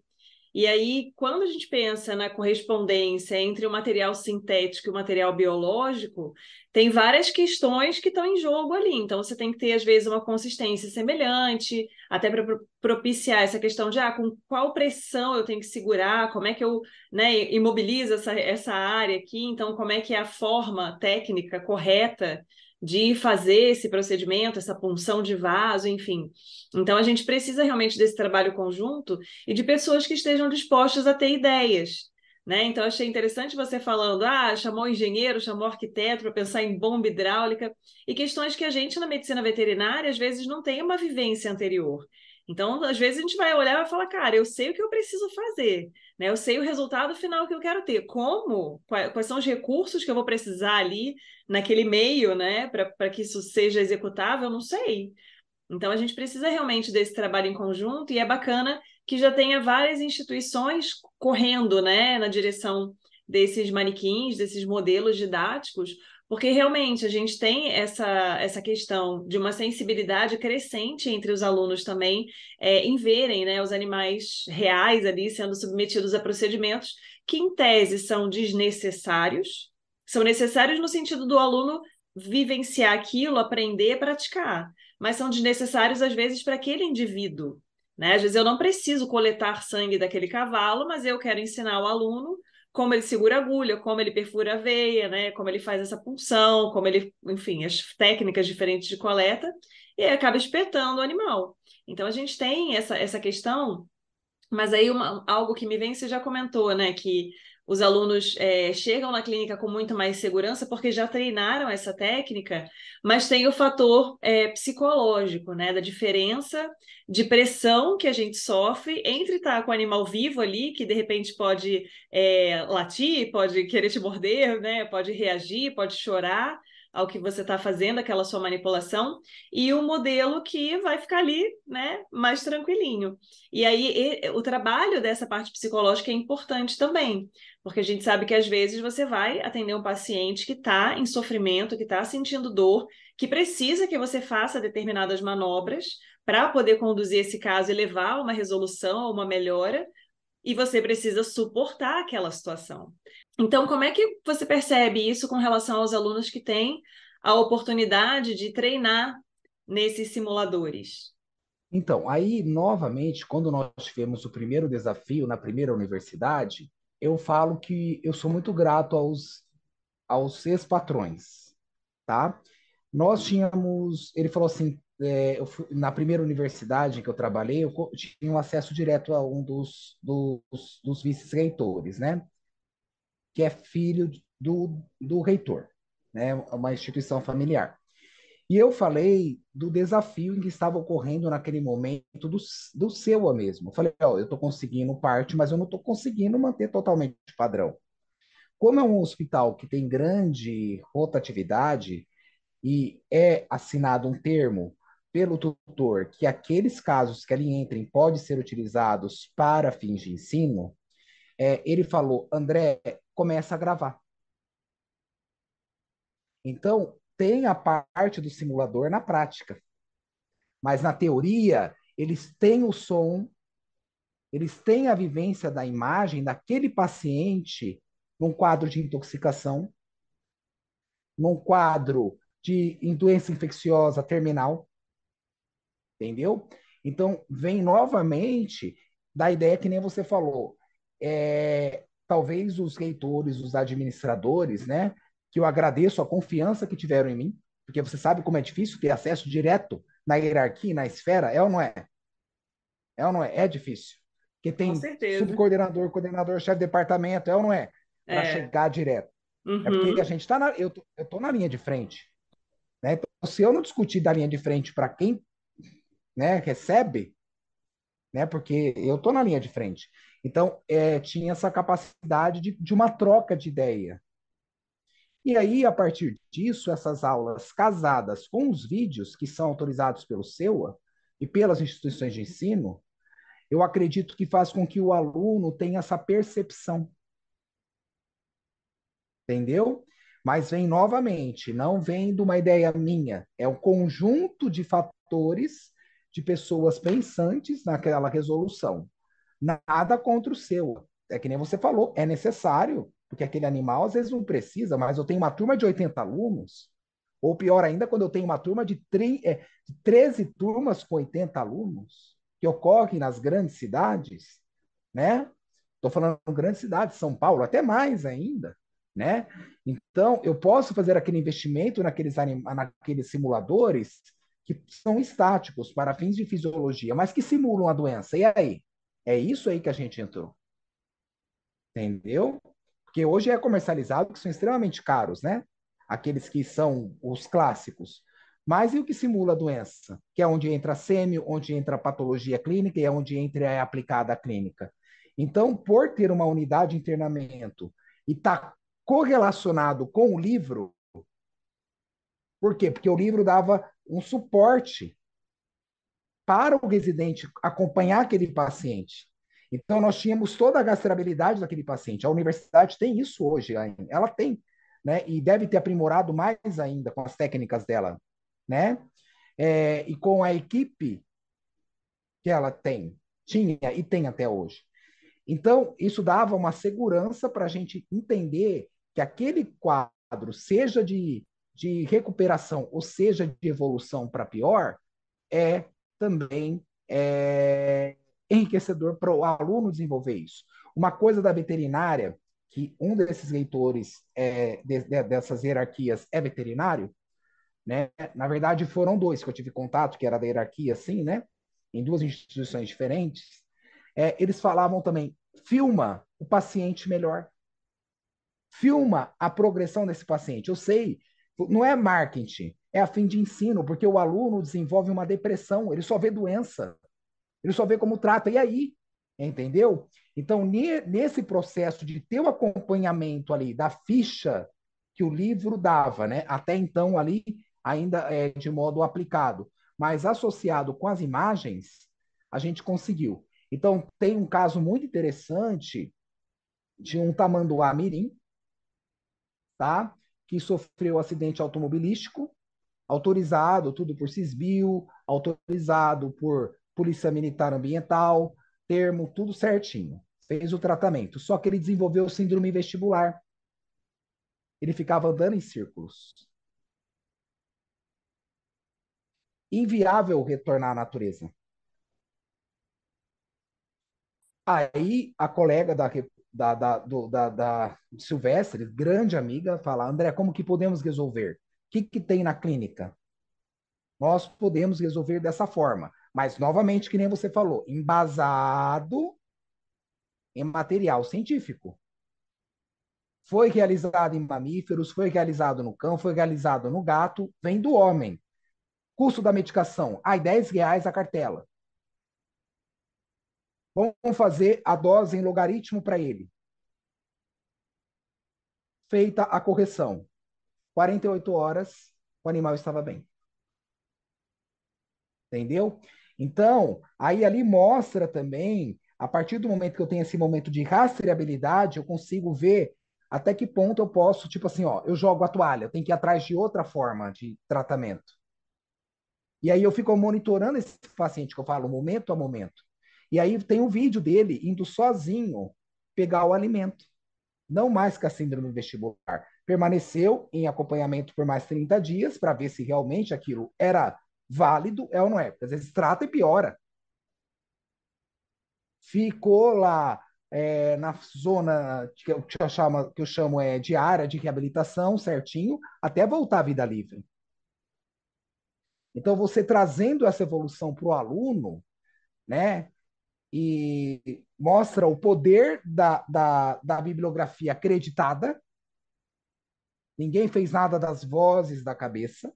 E aí, quando a gente pensa na correspondência entre o material sintético e o material biológico, tem várias questões que estão em jogo ali. Então, você tem que ter, às vezes, uma consistência semelhante, até para propiciar essa questão de com qual pressão eu tenho que segurar, como é que eu, né, imobilizo essa área aqui, então, como é que é a forma técnica correta de fazer esse procedimento, essa punção de vaso, enfim. Então, a gente precisa realmente desse trabalho conjunto e de pessoas que estejam dispostas a ter ideias. Né? Então, achei interessante você falando, chamou engenheiro, chamou arquiteto para pensar em bomba hidráulica, e questões que a gente, na medicina veterinária, às vezes não tem uma vivência anterior. Então, às vezes a gente vai olhar e vai falar, cara, eu sei o que eu preciso fazer, né? Eu sei o resultado final que eu quero ter. Como? Quais são os recursos que eu vou precisar ali naquele meio, né? Para que isso seja executável? Eu não sei. Então, a gente precisa realmente desse trabalho em conjunto e é bacana que já tenha várias instituições correndo, né, na direção desses manequins, desses modelos didáticos, porque realmente a gente tem essa questão de uma sensibilidade crescente entre os alunos também, em verem, né, os animais reais ali sendo submetidos a procedimentos que, em tese, são desnecessários. São necessários no sentido do aluno vivenciar aquilo, aprender, praticar, mas são desnecessários às vezes para aquele indivíduo, né? Às vezes eu não preciso coletar sangue daquele cavalo, mas eu quero ensinar o aluno como ele segura a agulha, como ele perfura a veia, né? Como ele faz essa punção, como ele, enfim, as técnicas diferentes de coleta, e aí acaba espetando o animal. Então a gente tem essa questão, mas aí algo que me vem, você já comentou, né? Que os alunos chegam na clínica com muito mais segurança porque já treinaram essa técnica, mas tem o fator psicológico, né? Da diferença de pressão que a gente sofre entre estar com o animal vivo ali, que de repente pode latir, pode querer te morder, né? Pode reagir, pode chorar ao que você está fazendo, aquela sua manipulação, e o modelo que vai ficar ali, né, mais tranquilinho. E aí o trabalho dessa parte psicológica é importante também, porque a gente sabe que às vezes você vai atender um paciente que está em sofrimento, que está sentindo dor, que precisa que você faça determinadas manobras para poder conduzir esse caso e levar a uma resolução, a uma melhora, e você precisa suportar aquela situação. Então, como é que você percebe isso com relação aos alunos que têm a oportunidade de treinar nesses simuladores? Então, aí, novamente, quando nós tivemos o primeiro desafio na primeira universidade, eu falo que eu sou muito grato aos ex-patrões, tá? Nós tínhamos, ele falou assim, na primeira universidade em que eu trabalhei, eu tinha um acesso direto a um dos vice-reitores, né? Que é filho do reitor, né? Uma instituição familiar. E eu falei do desafio em que estava ocorrendo naquele momento do SEUA mesmo. Eu falei, ó, eu estou conseguindo parte, mas eu não estou conseguindo manter totalmente o padrão. Como é um hospital que tem grande rotatividade e é assinado um termo pelo tutor que aqueles casos que ali entrem podem ser utilizados para fins de ensino, ele falou, André, começa a gravar. Então, tem a parte do simulador na prática. Mas na teoria, eles têm o som, eles têm a vivência da imagem daquele paciente num quadro de intoxicação, num quadro de doença infecciosa terminal, entendeu? Então, vem novamente da ideia que nem você falou. Talvez os reitores, os administradores, né, que eu agradeço a confiança que tiveram em mim, porque você sabe como é difícil ter acesso direto na hierarquia, na esfera, é ou não é? É ou não é? É difícil. Porque Com tem certeza. subcoordenador, coordenador, chefe de departamento, é ou não é? Para É. chegar direto. É porque a Uhum. gente está eu tô na linha de frente. Né? Então, se eu não discutir da linha de frente para quem, né, recebe, né, porque eu tô na linha de frente. Então, tinha essa capacidade de uma troca de ideia. E aí, a partir disso, essas aulas casadas com os vídeos que são autorizados pelo SEUA e pelas instituições de ensino, eu acredito que faz com que o aluno tenha essa percepção, entendeu? Mas vem novamente, não vem de uma ideia minha, é um conjunto de fatores de pessoas pensantes naquela resolução. Nada contra o seu. É que nem você falou, é necessário, porque aquele animal às vezes não precisa, mas eu tenho uma turma de 80 alunos, ou pior ainda, quando eu tenho uma turma de 13 turmas com 80 alunos, que ocorrem nas grandes cidades, né? Estou falando de grandes cidades, São Paulo, até mais ainda, né? Então, eu posso fazer aquele investimento naqueles simuladores que são estáticos para fins de fisiologia, mas que simulam a doença. E aí? É isso aí que a gente entrou, entendeu? Porque hoje é comercializado, que são extremamente caros, né? Aqueles que são os clássicos. Mas e o que simula a doença? Que é onde entra a sêmio, onde entra a patologia clínica e é onde entra a aplicada a clínica. Então, por ter uma unidade de internamento e estar tá correlacionado com o livro, por quê? Porque o livro dava um suporte para o residente acompanhar aquele paciente. Então, nós tínhamos toda a rastreabilidade daquele paciente. A universidade tem isso hoje ainda. Ela tem, né? E deve ter aprimorado mais ainda com as técnicas dela, né? E com a equipe que ela tinha e tem até hoje. Então, isso dava uma segurança para a gente entender que aquele quadro, seja de recuperação ou seja de evolução para pior, é também enriquecedor para o aluno desenvolver isso. Uma coisa da veterinária, que um desses leitores dessas hierarquias é veterinário, né? Na verdade, foram dois que eu tive contato, que era da hierarquia, assim, né? Em duas instituições diferentes. Eles falavam também, filma o paciente melhor. Filma a progressão desse paciente. Eu sei, não é marketing, é a fim de ensino, porque o aluno desenvolve uma depressão, ele só vê doença, ele só vê como trata, e aí? Entendeu? Então, nesse processo de ter o acompanhamento ali da ficha que o livro dava, né? Até então ali, ainda de modo aplicado, mas associado com as imagens, a gente conseguiu. Então, tem um caso muito interessante de um tamanduá mirim, tá? Que sofreu um acidente automobilístico, autorizado tudo por Cisbio, autorizado por Polícia Militar Ambiental, termo, tudo certinho. Fez o tratamento. Só que ele desenvolveu síndrome vestibular. Ele ficava andando em círculos. Inviável retornar à natureza. Aí a colega da Silvestre, grande amiga, fala: André, como que podemos resolver? O que tem na clínica? Nós podemos resolver dessa forma. Mas, novamente, que nem você falou, embasado em material científico. Foi realizado em mamíferos, foi realizado no cão, foi realizado no gato, vem do homem. Custo da medicação, R$ 10 a cartela. Vamos fazer a dose em logaritmo para ele. Feita a correção. 48 horas, o animal estava bem. Entendeu? Então, aí ali mostra também, a partir do momento que eu tenho esse momento de rastreabilidade, eu consigo ver até que ponto eu posso, tipo assim, ó, eu jogo a toalha, eu tenho que ir atrás de outra forma de tratamento. E aí eu fico monitorando esse paciente que eu falo momento a momento. E aí tem um vídeo dele indo sozinho pegar o alimento. Não mais com a síndrome vestibular. Permaneceu em acompanhamento por mais 30 dias para ver se realmente aquilo era válido, é ou não é. Porque às vezes trata e piora. Ficou lá na zona que eu chamo de área de reabilitação, certinho, até voltar à vida livre. Então, você trazendo essa evolução para o aluno, né, e mostra o poder da bibliografia acreditada, ninguém fez nada das vozes da cabeça,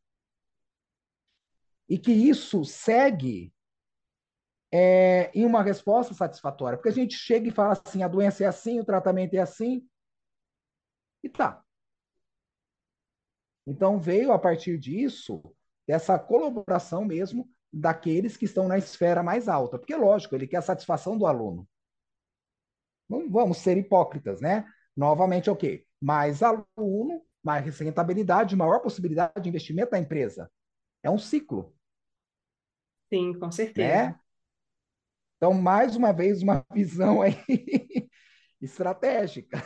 e que isso segue em uma resposta satisfatória. Porque a gente chega e fala assim, a doença é assim, o tratamento é assim, e tá. Então veio a partir disso, dessa colaboração mesmo daqueles que estão na esfera mais alta. Porque, lógico, ele quer a satisfação do aluno. Não vamos ser hipócritas, né? Novamente, o quê? Mais aluno, mais rentabilidade, maior possibilidade de investimento da empresa. É um ciclo, Sim, com certeza. né? Então, mais uma vez, uma visão aí estratégica.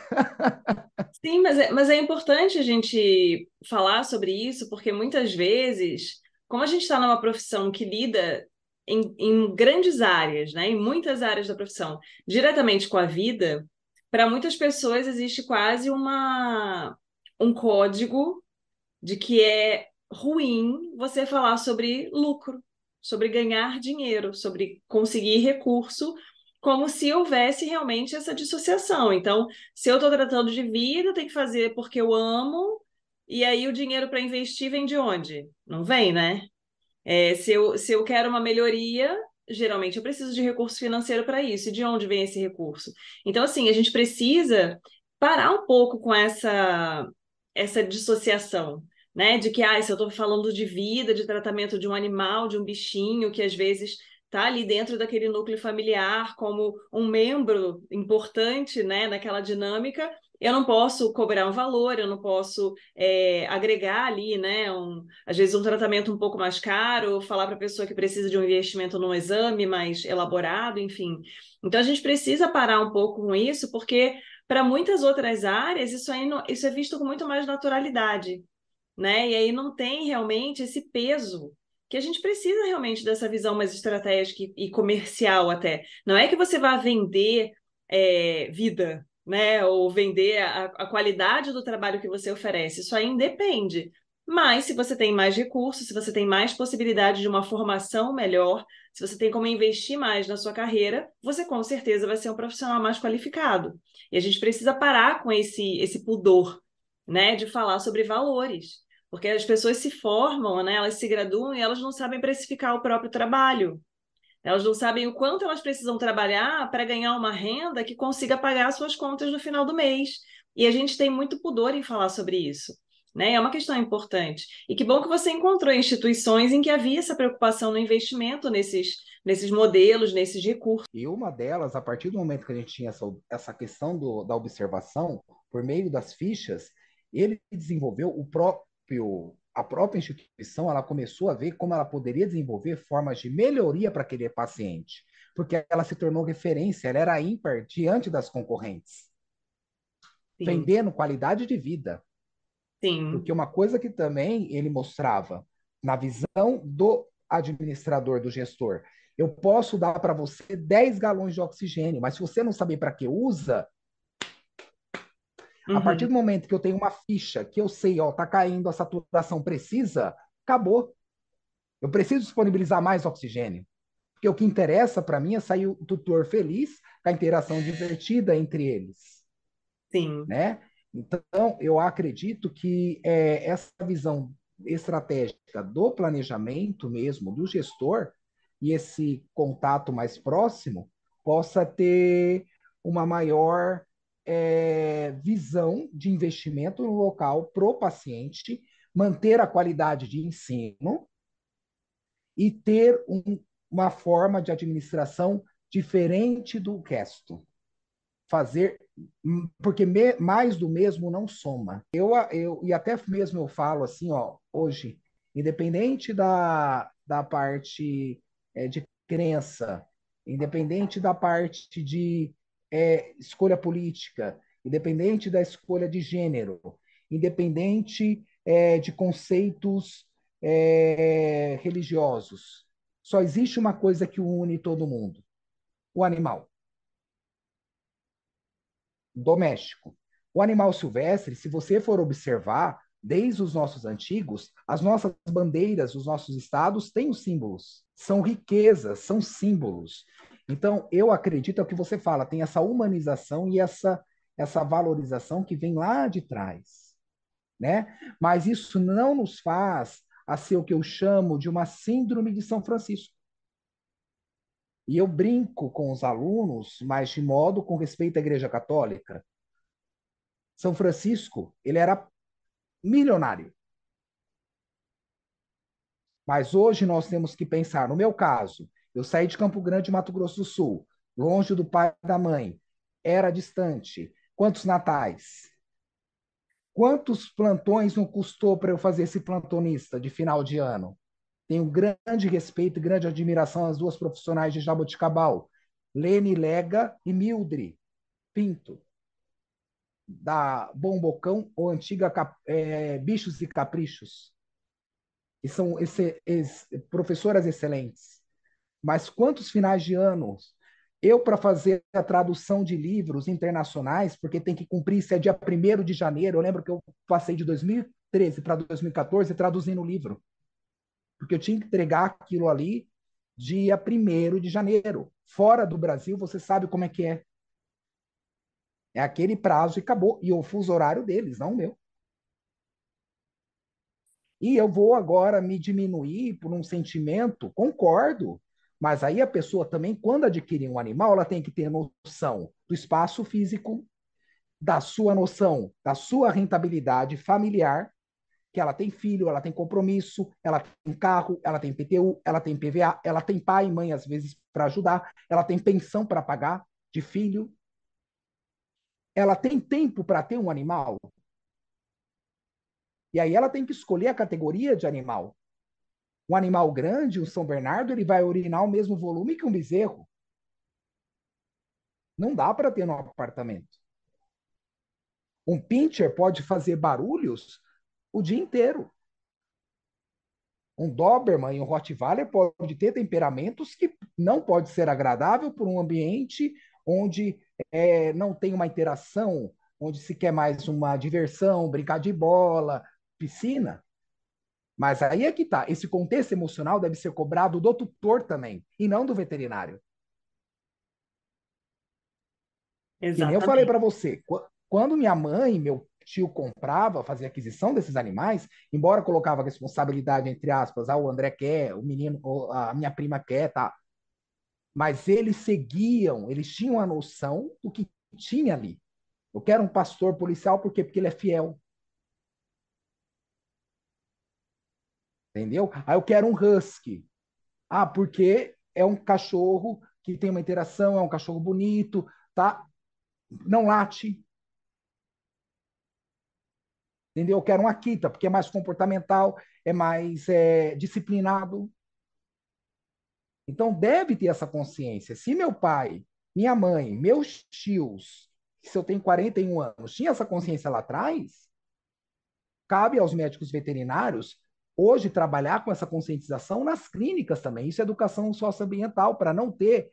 Sim, mas é importante a gente falar sobre isso, porque muitas vezes, como a gente está numa profissão que lida em grandes áreas, né, em muitas áreas da profissão, diretamente com a vida, para muitas pessoas existe quase um código de que é ruim você falar sobre lucro, sobre ganhar dinheiro, sobre conseguir recurso, como se houvesse realmente essa dissociação. Então, se eu estou tratando de vida, eu tenho que fazer porque eu amo, e aí o dinheiro para investir vem de onde? Não vem, né? Se eu quero uma melhoria, geralmente eu preciso de recurso financeiro para isso. E de onde vem esse recurso? Então, assim, a gente precisa parar um pouco com essa dissociação, né? De que, se eu estou falando de vida, de tratamento de um animal, de um bichinho, que às vezes tá ali dentro daquele núcleo familiar como um membro importante, né, naquela dinâmica. Eu não posso cobrar um valor, eu não posso agregar ali, né, às vezes um tratamento um pouco mais caro, falar para a pessoa que precisa de um investimento num exame mais elaborado, enfim. Então a gente precisa parar um pouco com isso, porque para muitas outras áreas isso aí isso é visto com muito mais naturalidade, né? E aí não tem realmente esse peso que a gente precisa realmente dessa visão mais estratégica e comercial até. Não é que você vá vender vida, né? Ou vender a qualidade do trabalho que você oferece. Isso aí independe. Mas se você tem mais recursos, se você tem mais possibilidade de uma formação melhor, se você tem como investir mais na sua carreira, você com certeza vai ser um profissional mais qualificado. E a gente precisa parar com esse pudor, né, de falar sobre valores. Porque as pessoas se formam, né? Elas se graduam e elas não sabem precificar o próprio trabalho. Elas não sabem o quanto elas precisam trabalhar para ganhar uma renda que consiga pagar as suas contas no final do mês. E a gente tem muito pudor em falar sobre isso, né? É uma questão importante. E que bom que você encontrou instituições em que havia essa preocupação no investimento nesses modelos, nesses recursos. E uma delas, a partir do momento que a gente tinha essa questão da observação, por meio das fichas, ele desenvolveu a própria instituição, ela começou a ver como ela poderia desenvolver formas de melhoria para aquele paciente, porque ela se tornou referência, ela era ímpar diante das concorrentes, Sim, vendendo qualidade de vida. sim. Porque uma coisa que também ele mostrava na visão do administrador, do gestor, eu posso dar para você 10 galões de oxigênio, mas se você não saber para que usa, a partir Uhum. do momento que eu tenho uma ficha que eu sei, ó, tá caindo, a saturação precisa, acabou. Eu preciso disponibilizar mais oxigênio. Porque o que interessa para mim é sair o tutor feliz, com a interação divertida entre eles, Sim. né? Então, eu acredito que essa visão estratégica do planejamento mesmo, do gestor, e esse contato mais próximo, possa ter uma maior visão de investimento no local para o paciente, manter a qualidade de ensino e ter uma forma de administração diferente do resto fazer, porque mais do mesmo não soma. E até mesmo eu falo assim, ó, hoje, independente da parte de crença, independente da parte de escolha política, independente da escolha de gênero, independente de conceitos religiosos, só existe uma coisa que une todo mundo: o animal doméstico. O animal silvestre, se você for observar, desde os nossos antigos, as nossas bandeiras, os nossos estados têm os símbolos. São riquezas, são símbolos. Então, eu acredito é o que você fala, tem essa humanização e essa valorização que vem lá de trás, né? Mas isso não nos faz a ser o que eu chamo de uma síndrome de São Francisco. E eu brinco com os alunos, mas de modo com respeito à Igreja Católica. São Francisco, ele era milionário. Mas hoje nós temos que pensar, no meu caso, eu saí de Campo Grande, Mato Grosso do Sul, longe do pai e da mãe, era distante. Quantos natais? Quantos plantões não custou para eu fazer esse plantonista de final de ano? Tenho grande respeito e grande admiração às duas profissionais de Jaboticabal, Lene Lega e Mildre Pinto, da Bombocão ou antiga Bichos e Caprichos, que são professoras excelentes. Mas quantos finais de ano eu, para fazer a tradução de livros internacionais, porque tem que cumprir, se é dia 1º de janeiro, eu lembro que eu passei de 2013 para 2014 traduzindo o livro, porque eu tinha que entregar aquilo ali dia 1º de janeiro. Fora do Brasil, você sabe como é que é. É aquele prazo e acabou. E o fuso horário deles, não o meu. E eu vou agora me diminuir por um sentimento, concordo, mas aí a pessoa também, quando adquirir um animal, ela tem que ter noção do espaço físico, da sua noção, da sua rentabilidade familiar que ela tem filho, ela tem compromisso, ela tem carro, ela tem PTU, ela tem PVA, ela tem pai e mãe, às vezes, para ajudar, ela tem pensão para pagar de filho, ela tem tempo para ter um animal. E aí ela tem que escolher a categoria de animal. Um animal grande, o São Bernardo, ele vai urinar o mesmo volume que um bezerro. Não dá para ter no apartamento. Um pincher pode fazer barulhos o dia inteiro. Um Doberman e um Rottweiler pode ter temperamentos que não pode ser agradável por um ambiente onde não tem uma interação, onde se quer mais uma diversão, brincar de bola, piscina. Mas aí é que tá. Esse contexto emocional deve ser cobrado do tutor também, e não do veterinário. Que nem eu falei Exatamente. para você, quando minha mãe, meu tio comprava, fazia aquisição desses animais, embora colocava a responsabilidade, entre aspas, o André quer, o menino, a minha prima quer, tá? Mas eles seguiam, eles tinham a noção do que tinha ali. Eu quero um pastor policial, por quê? Porque ele é fiel, entendeu? Aí eu quero um husky. Ah, porque é um cachorro que tem uma interação, é um cachorro bonito, tá? Não late, entendeu? Eu quero um Akita, porque é mais comportamental, é mais disciplinado. Então, deve ter essa consciência. Se meu pai, minha mãe, meus tios, se eu tenho 41 anos, tinha essa consciência lá atrás, cabe aos médicos veterinários hoje trabalhar com essa conscientização nas clínicas também. Isso é educação socioambiental, para não ter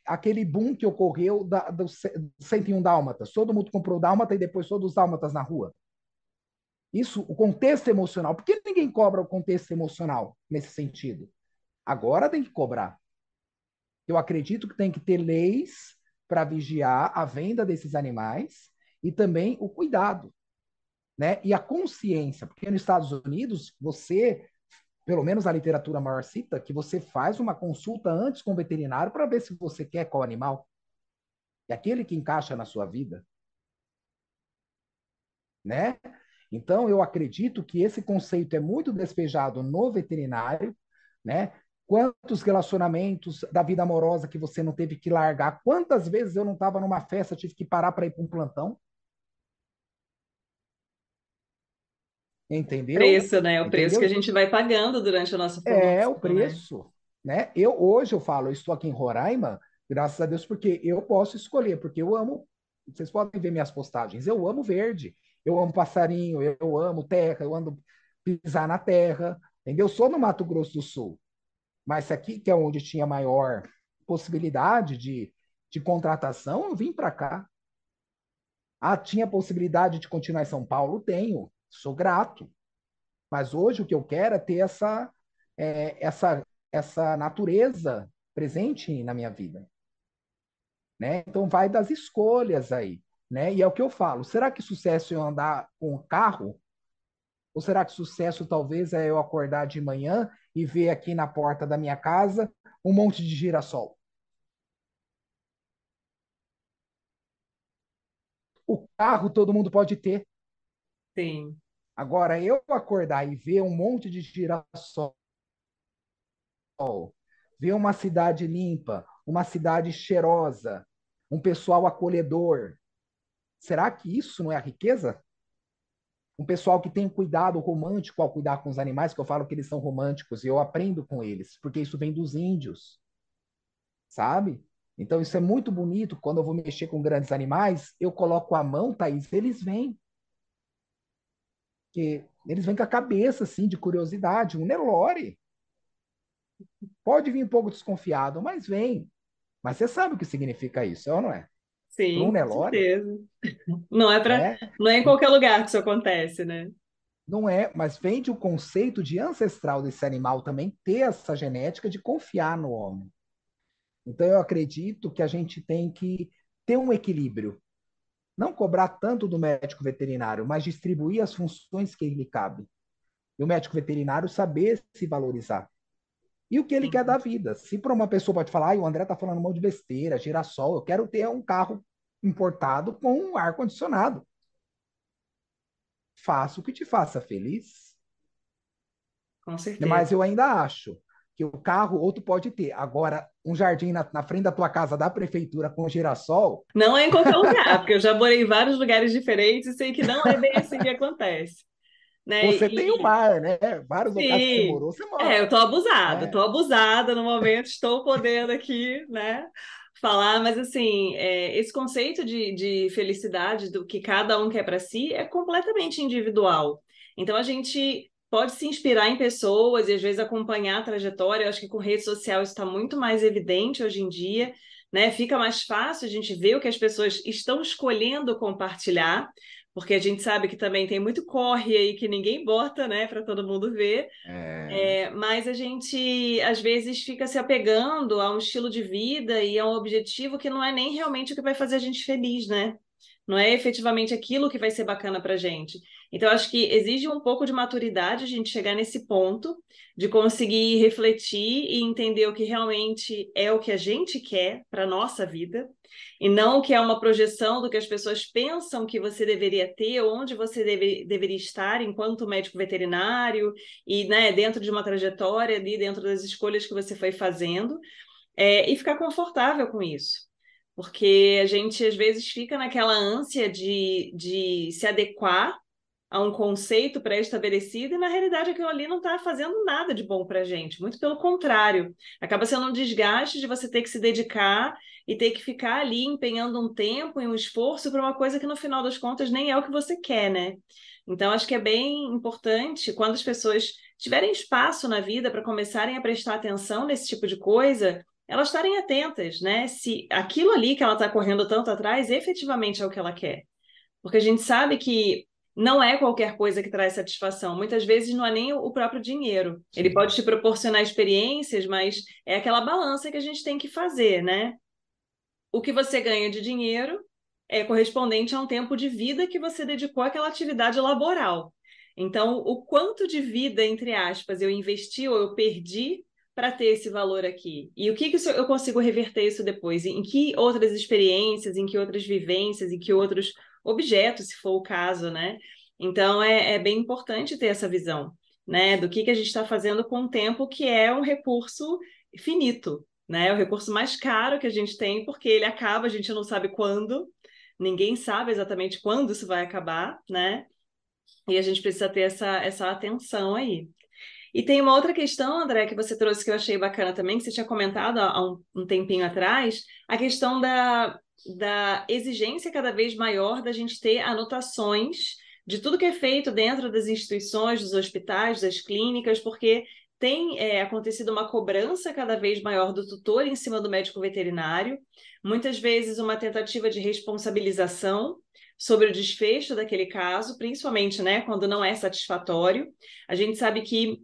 aquele boom que ocorreu do 101 dálmatas. Todo mundo comprou dálmata e depois todos os dálmatas na rua. Isso, o contexto emocional. Por que ninguém cobra o contexto emocional nesse sentido? Agora tem que cobrar. Eu acredito que tem que ter leis para vigiar a venda desses animais e também o cuidado, né? E a consciência, porque nos Estados Unidos, você, pelo menos a literatura maior cita, que você faz uma consulta antes com o veterinário para ver se você quer qual animal. É aquele que encaixa na sua vida, né? Então, eu acredito que esse conceito é muito despejado no veterinário, né? Quantos relacionamentos da vida amorosa que você não teve que largar? Quantas vezes eu não estava numa festa, tive que parar para ir para um plantão? Entendeu? Preço, né? O preço que a Entendeu? gente vai pagando durante a nossa É o formação, né? preço, né? Eu hoje eu falo, eu estou aqui em Roraima, graças a Deus, porque eu posso escolher, porque eu amo. Vocês podem ver minhas postagens. Eu amo verde, eu amo passarinho, eu amo terra, eu ando pisar na terra, entendeu? Eu sou no Mato Grosso do Sul, mas aqui que é onde tinha maior possibilidade de contratação, eu vim para cá. Ah, tinha possibilidade de continuar em São Paulo? Tenho, sou grato. Mas hoje o que eu quero é ter é, essa, essa natureza presente na minha vida, né? Então vai das escolhas aí, né? E é o que eu falo. Será que sucesso é eu andar com um carro? Ou será que sucesso talvez é eu acordar de manhã e ver aqui na porta da minha casa um monte de girassol? O carro todo mundo pode ter. Sim. Agora, eu acordar e ver um monte de girassol, ver uma cidade limpa, uma cidade cheirosa, um pessoal acolhedor, será que isso não é a riqueza? Um pessoal que tem cuidado romântico ao cuidar com os animais, que eu falo que eles são românticos, e eu aprendo com eles, porque isso vem dos índios, sabe? Então isso é muito bonito. Quando eu vou mexer com grandes animais, eu coloco a mão, Thaís, eles vêm. Que eles vêm com a cabeça, assim, de curiosidade. Um Nelore. Pode vir um pouco desconfiado, mas vem. Mas você sabe o que significa isso, é ou não é? Para um Sim, com Nelore, certeza. Não é para, né? não é em qualquer lugar que isso acontece, né? Não é, mas vem de um conceito de ancestral desse animal também ter essa genética de confiar no homem. Então eu acredito que a gente tem que ter um equilíbrio, não cobrar tanto do médico veterinário, mas distribuir as funções que lhe cabe. E o médico veterinário saber se valorizar. E o que ele quer da Sim. vida. Se para uma pessoa pode falar, o André está falando um monte de besteira, girassol, eu quero ter um carro importado com um ar-condicionado. faça o que te faça feliz. Com certeza. Mas eu ainda acho que o carro outro pode ter. Agora, um jardim na frente da tua casa da prefeitura com girassol, Não é em qualquer lugar, porque eu já morei em vários lugares diferentes e sei que não é bem assim que acontece, né? você tem o mar, né? Vários locais que você Sim. morou, você É, mora. eu tô Né? abusada no momento, estou podendo aqui, né, falar, mas assim, esse conceito de felicidade, do que cada um quer para si, é completamente individual. Então a gente pode se inspirar em pessoas e às vezes acompanhar a trajetória. Eu acho que com rede social isso está muito mais evidente hoje em dia, né? Fica mais fácil a gente ver o que as pessoas estão escolhendo compartilhar. Porque a gente sabe que também tem muito corre aí que ninguém bota, né, para todo mundo ver. É, Mas a gente, às vezes, fica se apegando a um estilo de vida e a um objetivo que não é nem realmente o que vai fazer a gente feliz, né? Não é efetivamente aquilo que vai ser bacana para a gente. Então, acho que exige um pouco de maturidade a gente chegar nesse ponto de conseguir refletir e entender o que realmente é o que a gente quer para a nossa vida, e não o que é uma projeção do que as pessoas pensam que você deveria ter, onde você deveria estar enquanto médico veterinário e, né, dentro de uma trajetória ali, dentro das escolhas que você foi fazendo, e ficar confortável com isso. Porque a gente às vezes fica naquela ânsia de se adequar a um conceito pré-estabelecido e na realidade aquilo ali não está fazendo nada de bom para a gente, muito pelo contrário, acaba sendo um desgaste de você ter que se dedicar e ter que ficar ali empenhando um tempo e um esforço para uma coisa que no final das contas nem é o que você quer, né? Então acho que é bem importante quando as pessoas tiverem espaço na vida para começarem a prestar atenção nesse tipo de coisa, elas estarem atentas, né? Se aquilo ali que ela está correndo tanto atrás efetivamente é o que ela quer. Porque a gente sabe que não é qualquer coisa que traz satisfação. Muitas vezes não é nem o próprio dinheiro. Ele sim. pode te proporcionar experiências, mas é aquela balança que a gente tem que fazer, né? O que você ganha de dinheiro é correspondente a um tempo de vida que você dedicou àquela atividade laboral. Então, o quanto de vida, entre aspas, eu investi ou eu perdi para ter esse valor aqui? E o que, que eu consigo reverter isso depois? Em que outras experiências, em que outras vivências, em que outros objetos, se for o caso, né? Então, é bem importante ter essa visão, né? Do que a gente está fazendo com o tempo, que é um recurso finito, né? É o recurso mais caro que a gente tem, porque ele acaba, a gente não sabe quando, ninguém sabe exatamente quando isso vai acabar, né? E a gente precisa ter essa atenção aí. E tem uma outra questão, André, que você trouxe que eu achei bacana também, que você tinha comentado há um tempinho atrás, a questão da exigência cada vez maior da gente ter anotações de tudo que é feito dentro das instituições, dos hospitais, das clínicas, porque tem acontecido uma cobrança cada vez maior do tutor em cima do médico veterinário, muitas vezes uma tentativa de responsabilização sobre o desfecho daquele caso, principalmente, né, quando não é satisfatório. A gente sabe que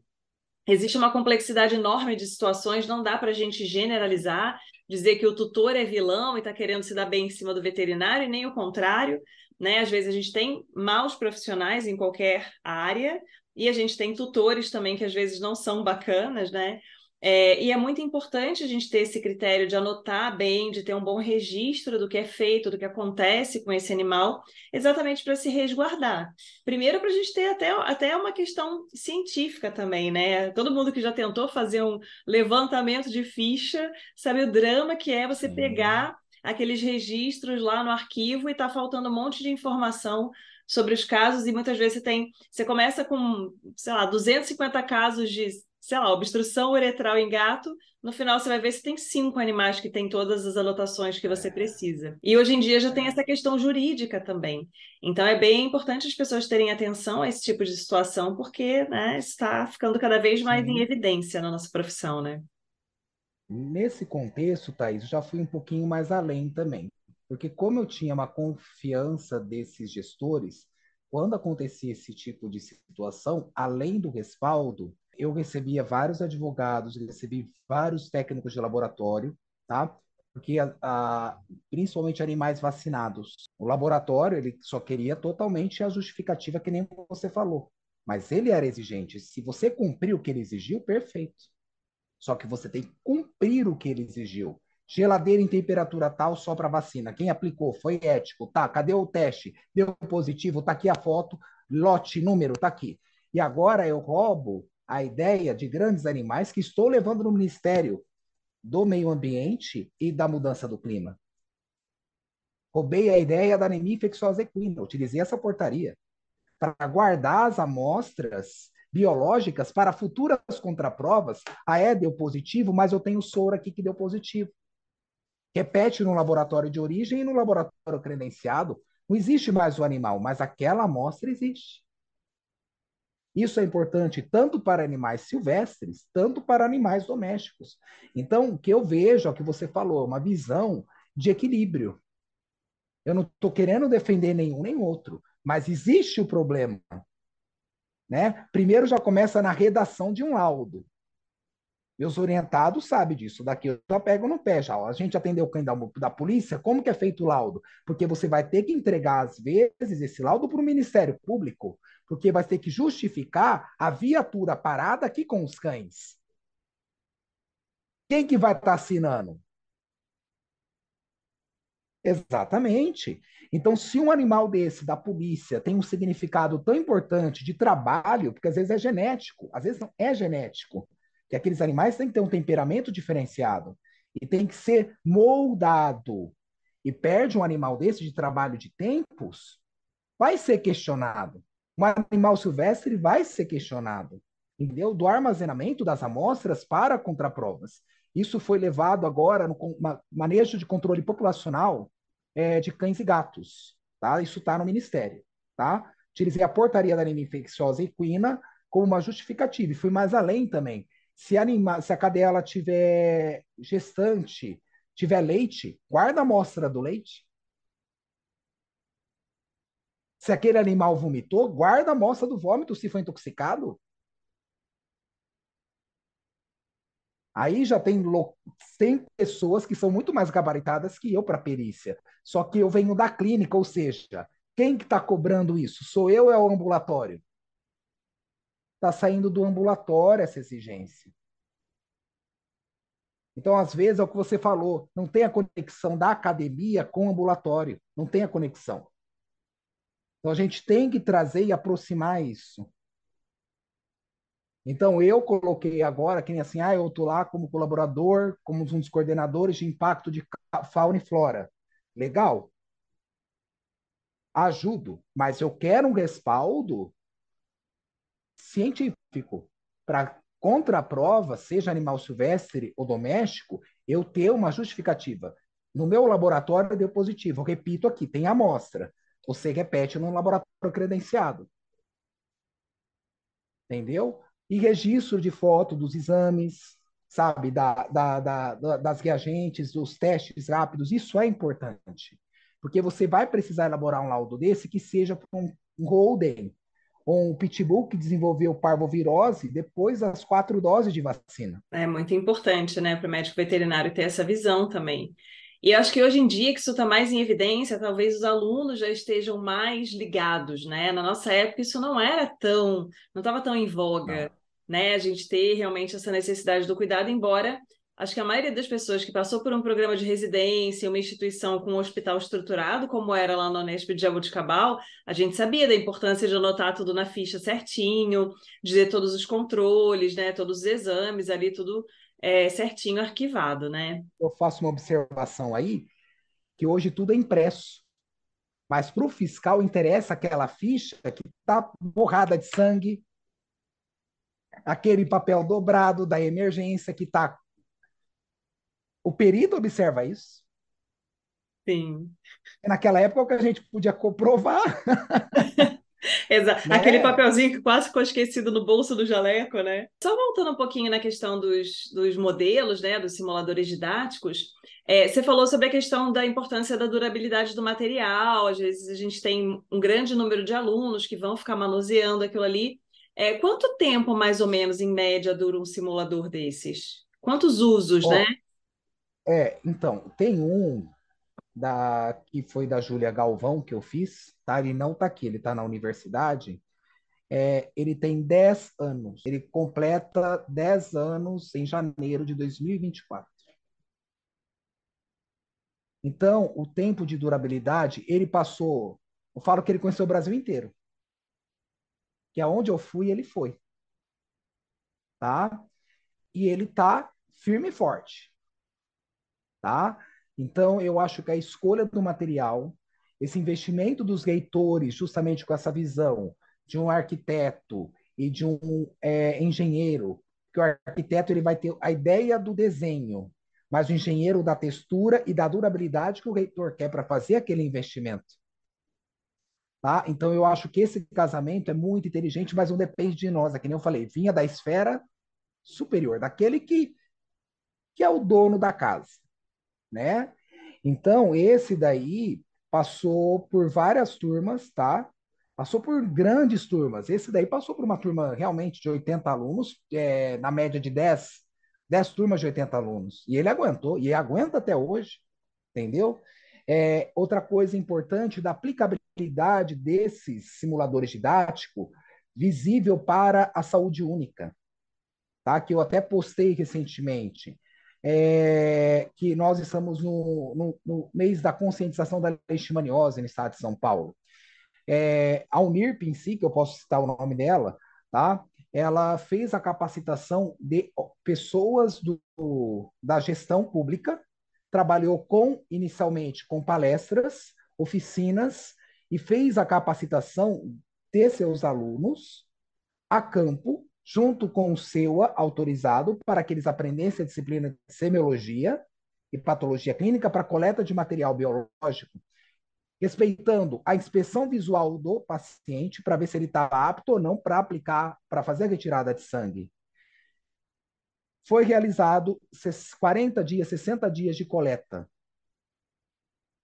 existe uma complexidade enorme de situações, não dá para a gente generalizar, dizer que o tutor é vilão e está querendo se dar bem em cima do veterinário, e nem o contrário, né? Às vezes a gente tem maus profissionais em qualquer área, e a gente tem tutores também que às vezes não são bacanas, né? E é muito importante a gente ter esse critério de anotar bem, de ter um bom registro do que é feito, do que acontece com esse animal, exatamente para se resguardar. Primeiro, para a gente ter até uma questão científica também, né? Todo mundo que já tentou fazer um levantamento de ficha sabe o drama que é você Sim. pegar aqueles registros lá no arquivo e tá faltando um monte de informação sobre os casos, e muitas vezes você começa com, sei lá, 250 casos de, sei lá, obstrução uretral em gato, no final você vai ver se tem 5 animais que têm todas as anotações que você É, precisa. E hoje em dia já tem é. essa questão jurídica também. Então é bem importante as pessoas terem atenção a esse tipo de situação, porque, né, está ficando cada vez mais em Sim. evidência na nossa profissão, né? Nesse contexto, Thaís, eu já fui um pouquinho mais além também. Porque como eu tinha uma confiança desses gestores, quando acontecia esse tipo de situação, além do respaldo, eu recebia vários advogados, recebi vários técnicos de laboratório, tá? Porque principalmente animais vacinados. O laboratório, ele só queria totalmente a justificativa que nem você falou. Mas ele era exigente. Se você cumpriu o que ele exigiu, perfeito. Só que você tem que cumprir o que ele exigiu. Geladeira em temperatura tal só para vacina. Quem aplicou foi ético. Tá, cadê o teste? Deu positivo, tá aqui a foto. lote, número, está aqui. E agora eu roubo a ideia de grandes animais que estou levando no Ministério do Meio Ambiente e da Mudança do Clima. Roubei a ideia da anemia infecciosa equina, utilizei essa portaria para guardar as amostras biológicas para futuras contraprovas. A E deu positivo, mas eu tenho soro aqui que deu positivo. Repete no laboratório de origem e no laboratório credenciado. Não existe mais o animal, mas aquela amostra existe. Isso é importante tanto para animais silvestres, tanto para animais domésticos. Então, o que eu vejo, é o que você falou, uma visão de equilíbrio. Eu não estou querendo defender nenhum nem outro, mas existe o problema, né? Primeiro já começa na redação de um laudo. Meus orientados sabem disso. Daqui eu já pego no pé já. A gente atendeu o cães da polícia, como que é feito o laudo? Porque você vai ter que entregar, às vezes, esse laudo para o Ministério Público, porque vai ter que justificar a viatura parada aqui com os cães. Quem que vai estar assinando? Exatamente. Então, se um animal desse da polícia tem um significado tão importante de trabalho, porque às vezes é genético, às vezes não é genético, que aqueles animais têm que ter um temperamento diferenciado e tem que ser moldado. E perde um animal desse de trabalho de tempos, vai ser questionado. Um animal silvestre vai ser questionado, entendeu? Do armazenamento das amostras para contraprovas. Isso foi levado agora no manejo de controle populacional de cães e gatos, tá? Isso está no Ministério, tá? Utilizei a portaria da anemia infecciosa equina como uma justificativa e fui mais além também. Se a cadela tiver gestante, tiver leite, guarda a amostra do leite. Se aquele animal vomitou, guarda a amostra do vômito se foi intoxicado. Aí já tem 100 pessoas que são muito mais gabaritadas que eu para perícia. Só que eu venho da clínica, ou seja, quem que está cobrando isso? Sou eu ou é o ambulatório? Está saindo do ambulatório essa exigência. Então, às vezes, é o que você falou, não tem a conexão da academia com o ambulatório, não tem a conexão. Então, a gente tem que trazer e aproximar isso. Então, eu coloquei agora, que nem assim, eu estou lá como colaborador, como um dos coordenadores de impacto de fauna e flora. Legal, ajudo, mas eu quero um respaldo científico para contra a prova, seja animal silvestre ou doméstico, eu ter uma justificativa. No meu laboratório deu positivo. Eu repito aqui, tem amostra. Você repete no laboratório credenciado. Entendeu? E registro de foto dos exames, sabe, das reagentes, dos testes rápidos, isso é importante. Porque você vai precisar elaborar um laudo desse que seja para um Golden ou um Pitbull que desenvolveu parvovirose depois das 4 doses de vacina. É muito importante, né, para o médico veterinário ter essa visão também. E eu acho que hoje em dia que isso está mais em evidência, talvez os alunos já estejam mais ligados, né? Na nossa época isso não estava tão em voga, Não. né? A gente ter realmente essa necessidade do cuidado, embora acho que a maioria das pessoas que passou por um programa de residência, uma instituição com um hospital estruturado, como era lá no Unesp de Jaboticabal, a gente sabia da importância de anotar tudo na ficha certinho, dizer todos os controles, né? Todos os exames ali, tudo certinho arquivado, né? Eu faço uma observação aí, que hoje tudo é impresso. Mas para o fiscal interessa aquela ficha que está borrada de sangue, aquele papel dobrado da emergência que está. O perito observa isso. Sim. Naquela época a gente podia comprovar, Aquele né? papelzinho que quase ficou esquecido no bolso do jaleco, né? Só voltando um pouquinho na questão dos modelos, né, dos simuladores didáticos, você falou sobre a questão da importância da durabilidade do material. Às vezes a gente tem um grande número de alunos que vão ficar manuseando aquilo ali. Quanto tempo, mais ou menos, em média, dura um simulador desses? Quantos usos, né? Ó, então, tem um que foi da Júlia Galvão que eu fiz, tá? Ele não está aqui, ele está na universidade. Ele tem 10 anos. Ele completa 10 anos em janeiro de 2024. Então, o tempo de durabilidade, ele passou. Eu falo que ele conheceu o Brasil inteiro. que aonde eu fui, ele foi, tá? E ele tá firme e forte, tá? Então, eu acho que a escolha do material, esse investimento dos reitores, justamente com essa visão de um arquiteto e de um engenheiro, que o arquiteto ele vai ter a ideia do desenho, mas o engenheiro da textura e da durabilidade que o reitor quer para fazer aquele investimento. Tá? Então, eu acho que esse casamento é muito inteligente, mas não depende de nós. É que nem eu falei, vinha da esfera superior, daquele que é o dono da casa, né? Então, esse daí passou por várias turmas, tá? Passou por grandes turmas. Esse daí passou por uma turma realmente de 80 alunos, na média de 10 turmas de 80 alunos. E ele aguentou, e aguenta até hoje, entendeu? Outra coisa importante da aplicabilidade desses simuladores didáticos, visível para a saúde única, tá? Que eu até postei recentemente, que nós estamos no mês da conscientização da leishmaniose no estado de São Paulo. A Unirp em si, que eu posso citar o nome dela, tá? Ela fez a capacitação de pessoas da gestão pública, trabalhou inicialmente com palestras, oficinas, e fez a capacitação de seus alunos a campo, junto com o SEUA autorizado, para que eles aprendessem a disciplina de semiologia e patologia clínica para coleta de material biológico, respeitando a inspeção visual do paciente para ver se ele está apto ou não para aplicar, para fazer a retirada de sangue. Foi realizado 40 dias, 60 dias de coleta.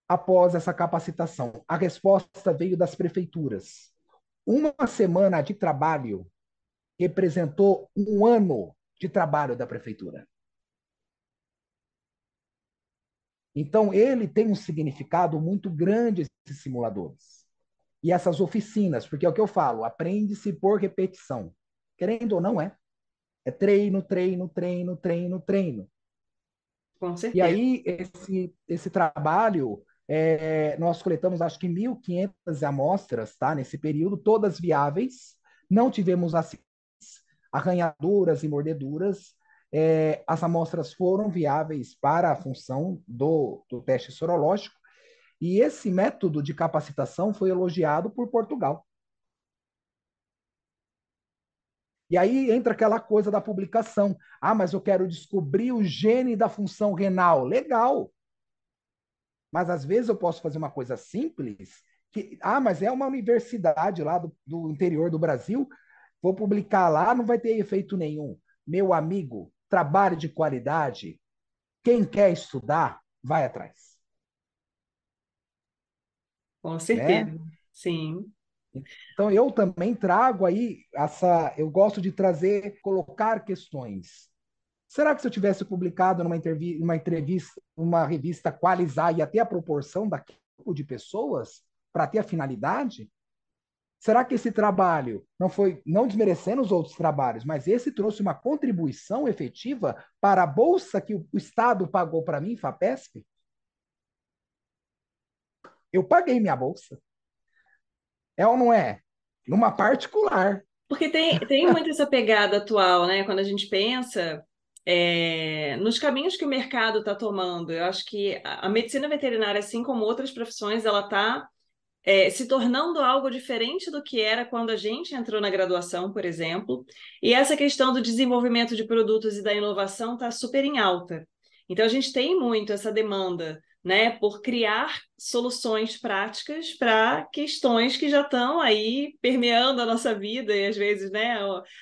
Após essa capacitação, a resposta veio das prefeituras. Uma semana de trabalho representou um ano de trabalho da prefeitura. Então, ele tem um significado muito grande, esses simuladores. E essas oficinas, porque é o que eu falo, aprende-se por repetição. Querendo ou não, é. É treino, treino, treino, treino, treino. Com E certeza. aí, esse trabalho, nós coletamos, acho que 1.500 amostras, tá? Nesse período, todas viáveis. Não tivemos arranhaduras e mordeduras. As amostras foram viáveis para a função do teste sorológico. E esse método de capacitação foi elogiado por Portugal. E aí entra aquela coisa da publicação. Ah, mas eu quero descobrir o gene da função renal. Legal. Mas às vezes eu posso fazer uma coisa simples, mas é uma universidade lá do interior do Brasil, vou publicar lá, não vai ter efeito nenhum. Meu amigo, trabalho de qualidade, quem quer estudar, vai atrás, Com certeza. né? Sim. Então eu também trago aí eu gosto de trazer, colocar questões. Será que se eu tivesse publicado numa entrevista, uma revista Qualizar, ia ter a proporção daquele tipo de pessoas para ter a finalidade? Será que esse trabalho não foi, não desmerecendo os outros trabalhos, mas esse trouxe uma contribuição efetiva para a bolsa que o Estado pagou para mim, FAPESP? Eu paguei minha bolsa. É ou não é? Numa particular. Porque tem muito essa pegada atual, né? Quando a gente pensa nos caminhos que o mercado está tomando. Eu acho que a medicina veterinária, assim como outras profissões, ela está se tornando algo diferente do que era quando a gente entrou na graduação, por exemplo. E essa questão do desenvolvimento de produtos e da inovação está super em alta. Então, a gente tem muito essa demanda, né, por criar soluções práticas para questões que já estão aí permeando a nossa vida e às vezes, né,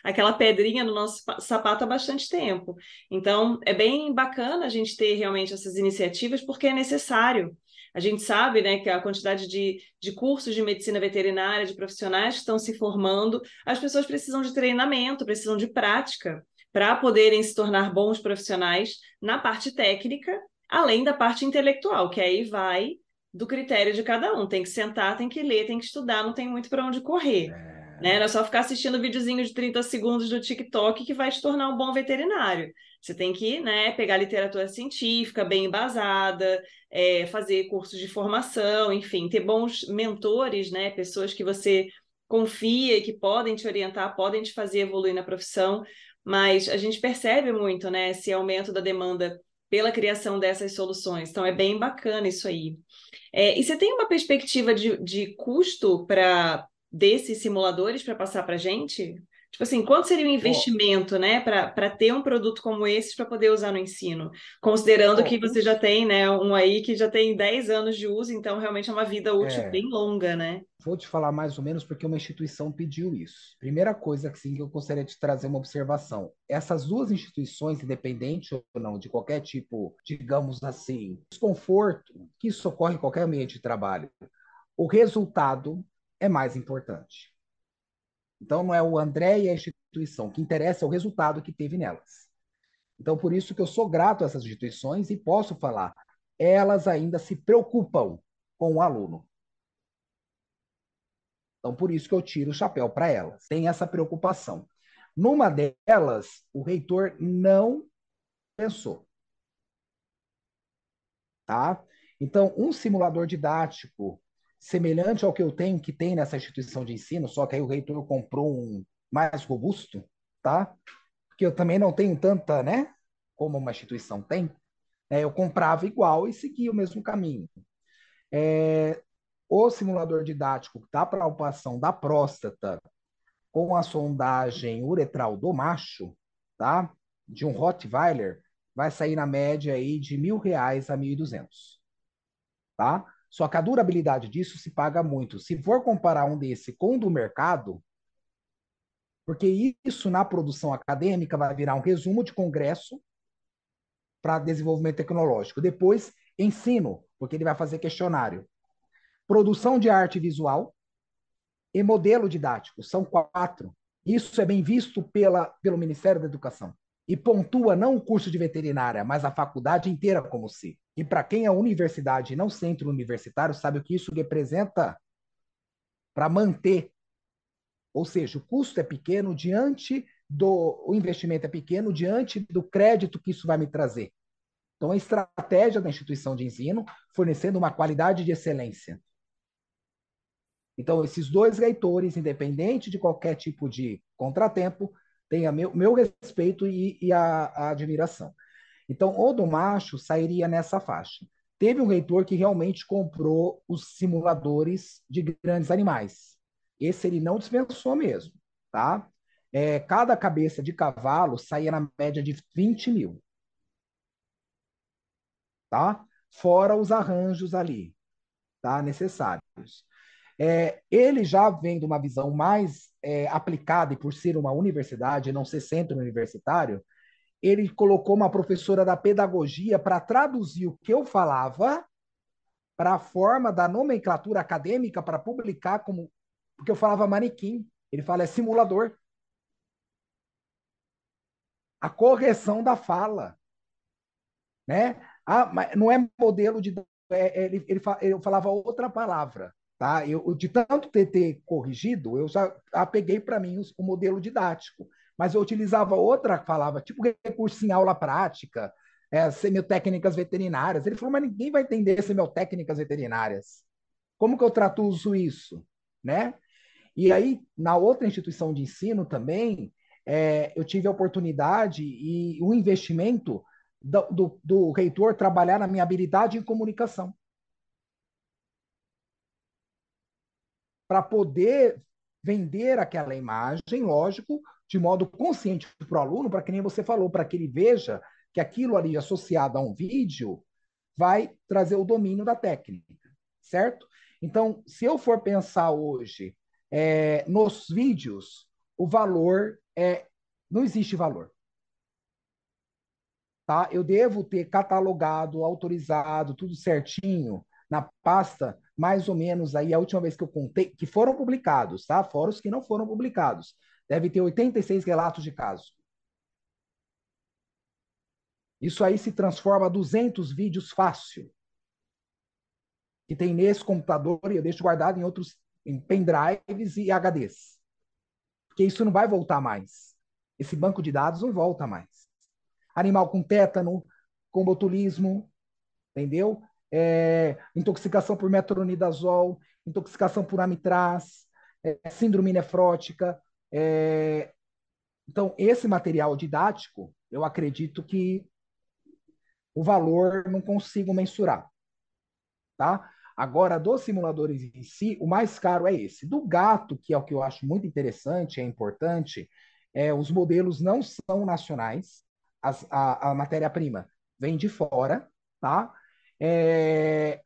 aquela pedrinha no nosso sapato há bastante tempo. Então, é bem bacana a gente ter realmente essas iniciativas porque é necessário. A gente sabe, né, que a quantidade de cursos de medicina veterinária, de profissionais que estão se formando, as pessoas precisam de treinamento, precisam de prática para poderem se tornar bons profissionais na parte técnica, além da parte intelectual, que aí vai do critério de cada um. Tem que sentar, tem que ler, tem que estudar, não tem muito para onde correr. Né? Não é só ficar assistindo videozinho de 30 segundos do TikTok que vai te tornar um bom veterinário. Você tem que, né, pegar literatura científica bem embasada, fazer cursos de formação, enfim, ter bons mentores, né, pessoas que você confia e que podem te orientar, podem te fazer evoluir na profissão, mas a gente percebe muito, né, esse aumento da demanda pela criação dessas soluções. Então, é bem bacana isso aí. E você tem uma perspectiva de custo para desses simuladores para passar para a gente? Tipo assim, quanto seria o Ó, investimento, né, para ter um produto como esse para poder usar no ensino? Considerando que ó, você já tem, né, um aí que já tem 10 anos de uso, então realmente é uma vida útil é, bem longa, né? vou te falar mais ou menos porque uma instituição pediu isso. Primeira coisa que, sim, que eu gostaria de trazer uma observação. Essas duas instituições, independente ou não, de qualquer tipo, digamos assim, desconforto, que isso ocorre em qualquer ambiente de trabalho, o resultado é mais importante. Então, não é o André e a instituição. O que interessa é o resultado que teve nelas. Então, por isso que eu sou grato a essas instituições e posso falar, elas ainda se preocupam com o aluno. Então, por isso que eu tiro o chapéu para elas. Tem essa preocupação. Numa delas, o reitor não pensou, tá? Então, um simulador didático semelhante ao que eu tenho, que tem nessa instituição de ensino, só que aí o reitor comprou um mais robusto, tá? Porque eu também não tenho tanta, né? Como uma instituição tem. Eu comprava igual e seguia o mesmo caminho. O simulador didático da palpação da próstata com a sondagem uretral do macho, tá? De um Rottweiler, vai sair na média aí de R$ 1.000 a 1.200, tá? Só que a durabilidade disso se paga muito. Se for comparar um desse com o do mercado, porque isso na produção acadêmica vai virar um resumo de congresso para desenvolvimento tecnológico. Depois, ensino, porque ele vai fazer questionário. Produção de arte visual e modelo didático, são 4. Isso é bem visto pelo Ministério da Educação. E pontua não o curso de veterinária, mas a faculdade inteira como se. E para quem é universidade e não centro universitário, sabe o que isso representa para manter. Ou seja, o custo é pequeno diante o investimento é pequeno diante do crédito que isso vai me trazer. Então, a estratégia da instituição de ensino fornecendo uma qualidade de excelência. Então, esses dois reitores, independente de qualquer tipo de contratempo, têm meu respeito e a admiração. Então, o do macho sairia nessa faixa. Teve um reitor que realmente comprou os simuladores de grandes animais. Esse ele não dispensou mesmo, tá? Cada cabeça de cavalo saía na média de 20 mil, tá? Fora os arranjos ali, tá? Necessários. Ele já vem de uma visão mais aplicada, e por ser uma universidade, não ser centro universitário, ele colocou uma professora da pedagogia para traduzir o que eu falava para a forma da nomenclatura acadêmica para publicar como. Porque eu falava manequim, ele fala simulador. A correção da fala, né? Mas não é modelo de. Eu falava outra palavra. Tá? De tanto ter corrigido, eu já peguei para mim o modelo didático, mas eu utilizava outra palavra, tipo recurso em aula prática, semiotécnicas veterinárias. Ele falou, mas ninguém vai entender semiotécnicas veterinárias. Como que eu traduzo isso? Né? E aí, na outra instituição de ensino também, eu tive a oportunidade e o investimento do reitor trabalhar na minha habilidade em comunicação. Para poder vender aquela imagem, lógico, de modo consciente para o aluno, para que nem você falou, para que ele veja que aquilo ali associado a um vídeo vai trazer o domínio da técnica, certo? Então, se eu for pensar hoje nos vídeos, o valor não existe valor. Tá? Eu devo ter catalogado, autorizado, tudo certinho na pasta, mais ou menos aí a última vez que eu contei, que foram publicados, tá? Fora os que não foram publicados. Deve ter 86 relatos de caso. Isso aí se transforma a 200 vídeos fácil, que tem nesse computador e eu deixo guardado em outros, em pendrives e HDs. Porque isso não vai voltar mais. Esse banco de dados não volta mais. Animal com tétano, com botulismo, entendeu? Intoxicação por metronidazol, intoxicação por amitraz. síndrome nefrótica. É, então, esse material didático, eu acredito que o valor não consigo mensurar, tá? Agora, dos simuladores em si, o mais caro é esse. Do gato, que é o que eu acho muito interessante, é importante, os modelos não são nacionais, a matéria-prima vem de fora, tá?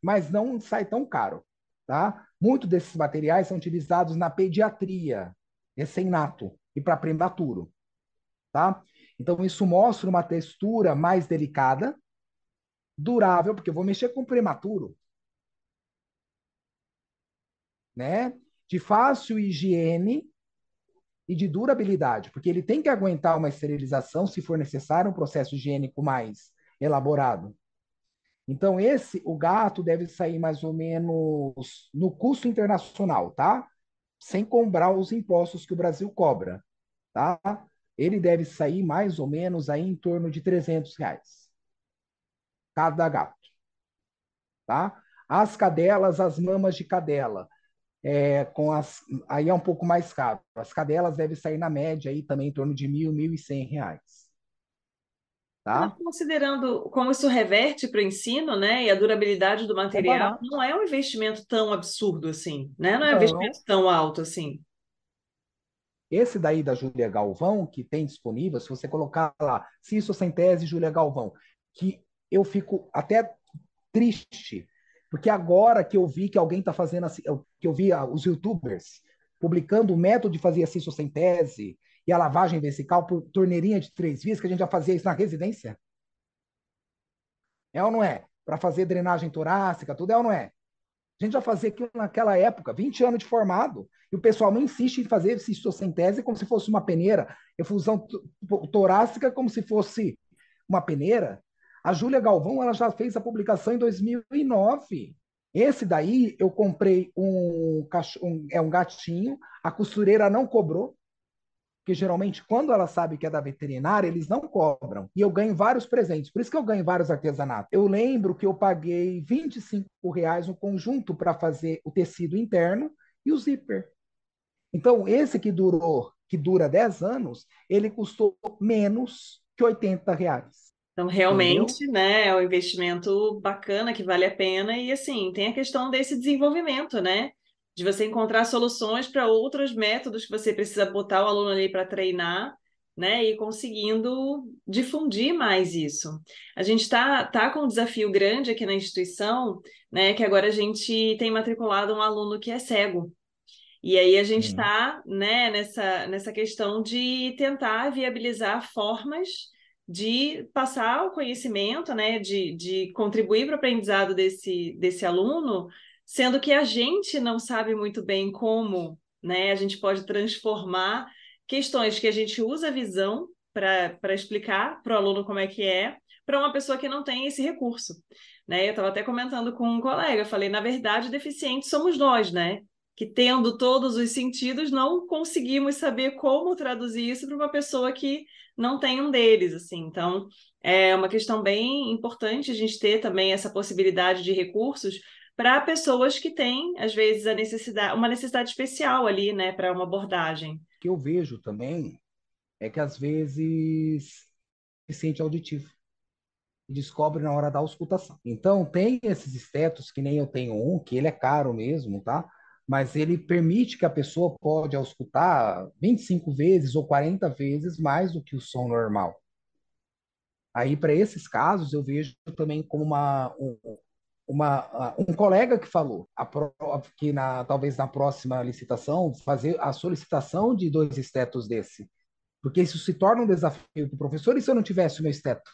Mas não sai tão caro, tá? Muitos desses materiais são utilizados na pediatria, recém-nato e para prematuro, tá? Então, isso mostra uma textura mais delicada, durável, porque eu vou mexer com prematuro, né? De fácil higiene e de durabilidade, porque ele tem que aguentar uma esterilização se for necessário, um processo higiênico mais elaborado. Então, o gato deve sair mais ou menos no custo internacional, tá? Sem cobrar os impostos que o Brasil cobra, tá? Ele deve sair mais ou menos aí em torno de R$ 300 cada gato, tá? As cadelas, as mamas de cadela, aí é um pouco mais caro. As cadelas devem sair na média aí também em torno de R$ 1.000, R$ 1.100, Mas tá? considerando como isso reverte para o ensino, né, e a durabilidade do É material, barato. não é um investimento tão absurdo assim, né? Não é um Não. investimento tão alto assim. Esse daí da Júlia Galvão, que tem disponível, se você colocar lá, Cício Centese, Júlia Galvão, que eu fico até triste, porque agora que eu vi que alguém está fazendo assim, que eu vi os youtubers publicando o método de fazer a cistocentese e a lavagem vesical por torneirinha de 3 vias, que a gente já fazia isso na residência. É ou não é? Para fazer drenagem torácica, tudo é ou não é? A gente já fazia aquilo naquela época, 20 anos de formado, e o pessoal me insiste em fazer cistocentese como se fosse uma peneira, efusão torácica como se fosse uma peneira. A Júlia Galvão ela já fez a publicação em 2009. Esse daí eu comprei um gatinho, a costureira não cobrou, porque geralmente quando ela sabe que é da veterinária, eles não cobram. E eu ganho vários presentes, por isso que eu ganho vários artesanatos. Eu lembro que eu paguei R$ 25 no conjunto para fazer o tecido interno e o zíper. Então, esse que dura 10 anos, ele custou menos que R$ 80. Então, Entendeu? realmente, né, é um investimento bacana que vale a pena. E assim, tem a questão desse desenvolvimento, né? De você encontrar soluções para outros métodos que você precisa botar o aluno ali para treinar, né? E conseguindo difundir mais isso. A gente tá com um desafio grande aqui na instituição, né? Que agora a gente tem matriculado um aluno que é cego. E aí a gente Uhum. está, né, nessa questão de tentar viabilizar formas de passar o conhecimento, né, de contribuir para o aprendizado desse aluno, sendo que a gente não sabe muito bem como, né, a gente pode transformar questões que a gente usa a visão para explicar para o aluno como é que é, para uma pessoa que não tem esse recurso. Né? Eu estava até comentando com um colega, eu falei, na verdade, deficientes somos nós, né? Que tendo todos os sentidos, não conseguimos saber como traduzir isso para uma pessoa que não tem um deles, assim. Então, é uma questão bem importante a gente ter também essa possibilidade de recursos para pessoas que têm, às vezes, uma necessidade especial ali, né, para uma abordagem. O que eu vejo também é que às vezes deficiente auditivo e descobre na hora da auscultação. Então, tem esses estetos, que nem eu tenho um, que ele é caro mesmo, tá? Mas ele permite que a pessoa pode auscultar 25 vezes ou 40 vezes mais do que o som normal. Aí, para esses casos, eu vejo também como um colega que falou que talvez na próxima licitação fazer a solicitação de 2 estetos desse, porque isso se torna um desafio para o professor. E se eu não tivesse o meu esteto?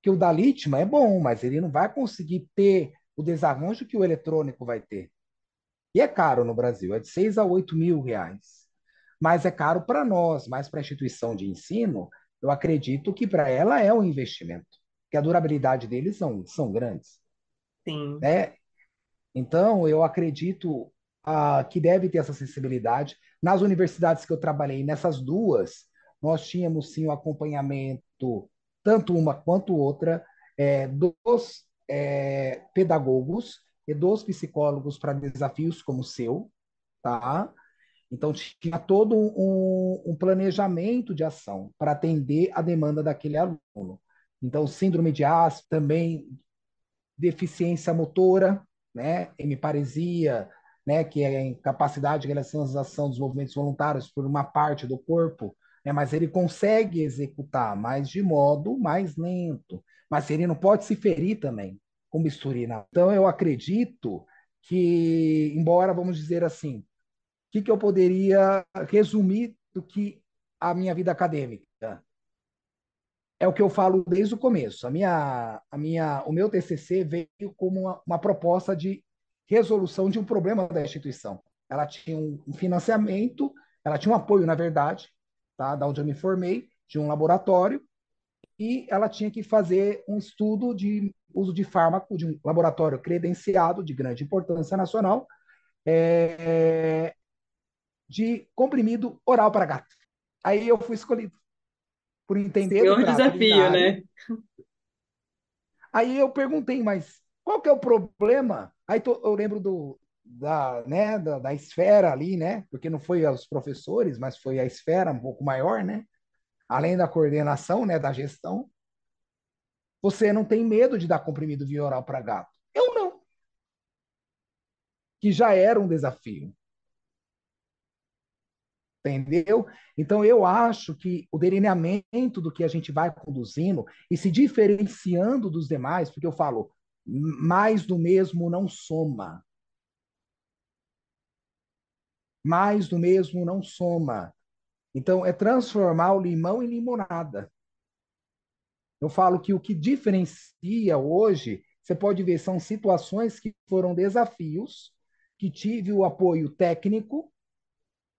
Que o da Litma é bom, mas ele não vai conseguir ter o desarranjo que o eletrônico vai ter. E é caro no Brasil, é de R$ 6 a R$ 8.000. Mas é caro para nós, mas para a instituição de ensino, eu acredito que para ela é um investimento, que a durabilidade deles são grandes. Sim. Né? Então, eu acredito que deve ter essa acessibilidade. Nas universidades que eu trabalhei, nessas duas, nós tínhamos sim o acompanhamento, tanto uma quanto outra, dos pedagogos e dos psicólogos para desafios como o seu. tá? Então, tinha todo um planejamento de ação para atender a demanda daquele aluno. Então, síndrome de Asperger, também deficiência motora, né, hemiparesia, né, que é a incapacidade de realização dos movimentos voluntários por uma parte do corpo, né, mas ele consegue executar, mas de modo mais lento. Mas ele não pode se ferir também com bisturi. Então, eu acredito que, embora, vamos dizer assim, o que eu poderia resumir do que a minha vida acadêmica? É o que eu falo desde o começo. O meu TCC veio como uma proposta de resolução de um problema da instituição. Ela tinha um financiamento, ela tinha um apoio, na verdade, tá, da onde eu me formei, de um laboratório, e ela tinha que fazer um estudo de uso de fármaco de um laboratório credenciado de grande importância nacional, é, de comprimido oral para gato. Aí eu fui escolhido por entender do Senhor trato desafio, urinário. né? Aí eu perguntei, mas qual que é o problema? Eu lembro da esfera ali, né? Porque não foi os professores, mas foi a esfera um pouco maior, né? Além da coordenação, né, da gestão. Você não tem medo de dar comprimido via oral para gato? Eu não, que já era um desafio, entendeu? Então eu acho que o delineamento do que a gente vai conduzindo e se diferenciando dos demais, porque eu falo, mais do mesmo não soma. Mais do mesmo não soma. Então, é transformar o limão em limonada. Eu falo que o que diferencia hoje, você pode ver, são situações que foram desafios, que tive o apoio técnico,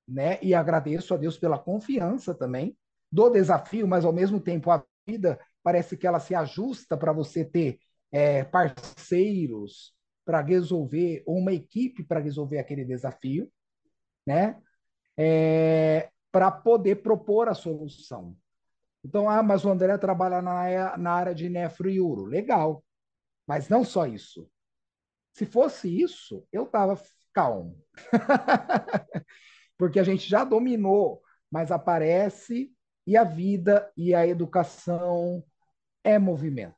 né? E agradeço a Deus pela confiança também do desafio, mas ao mesmo tempo a vida parece que ela se ajusta para você ter parceiros para resolver, ou uma equipe para resolver aquele desafio, né? Para poder propor a solução. Então, mas o André trabalha na área de nefro e uro. Legal, mas não só isso. Se fosse isso, eu estava calmo, porque a gente já dominou, mas aparece e a vida e a educação é movimento,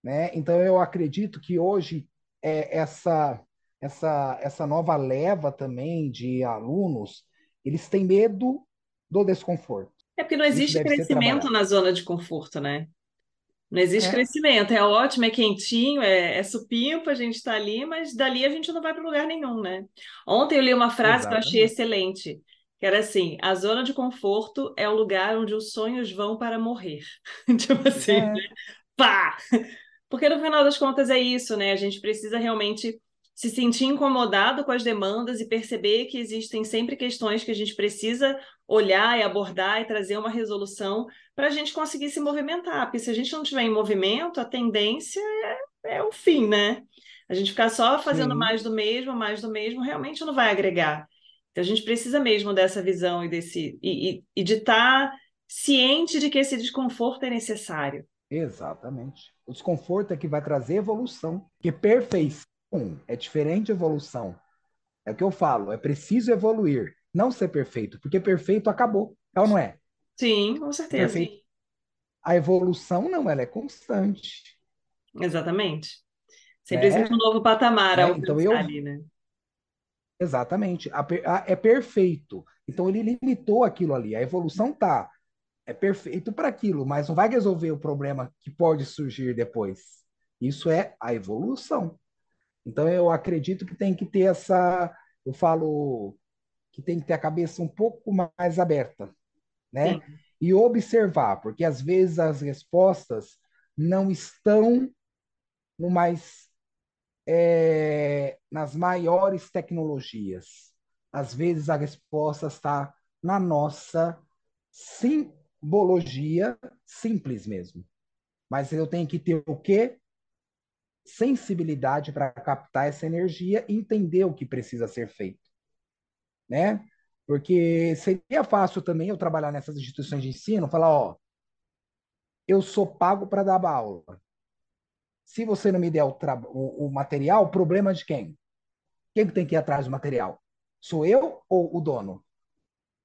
né? Então, eu acredito que hoje essa nova leva também de alunos, eles têm medo do desconforto. É porque não Isso existe deve ser crescimento trabalhado. na zona de conforto, né? Não existe É, crescimento. É ótimo, é quentinho, é supimpa, a gente está ali, mas dali a gente não vai para lugar nenhum, né? Ontem eu li uma frase que eu achei exatamente. excelente, que era assim: a zona de conforto é o lugar onde os sonhos vão para morrer. Tipo assim, É, pá! Porque no final das contas é isso, né? A gente precisa realmente se sentir incomodado com as demandas e perceber que existem sempre questões que a gente precisa olhar e abordar e trazer uma resolução para a gente conseguir se movimentar. Porque se a gente não tiver em movimento, a tendência é o fim, né? A gente ficar só fazendo sim, mais do mesmo, realmente não vai agregar. Então a gente precisa mesmo dessa visão e e de estar ciente de que esse desconforto é necessário. exatamente. O desconforto é que vai trazer evolução. Porque perfeição é diferente de evolução. É o que eu falo, é preciso evoluir, não ser perfeito, porque perfeito acabou. É ou não é? Sim, com certeza. Perfeito. A evolução não, ela é constante, Exatamente. Sempre existe um né? novo patamar a Né? Então alcançar eu ali, né? exatamente, é perfeito. Então ele limitou aquilo ali. A evolução tá é perfeito para aquilo, mas não vai resolver o problema que pode surgir depois. Isso é a evolução. Então eu acredito que tem que ter eu falo que tem que ter a cabeça um pouco mais aberta, né? Sim, E observar, porque às vezes as respostas não estão no mais nas maiores tecnologias. Às vezes a resposta está na nossa simbologia simples mesmo. Mas eu tenho que ter o quê? Sensibilidade para captar essa energia e entender o que precisa ser feito, né? Porque seria fácil também eu trabalhar nessas instituições de ensino, falar, ó, eu sou pago para dar aula. Se você não me der o material, problema de quem? Quem que tem que ir atrás do material? Sou eu ou o dono?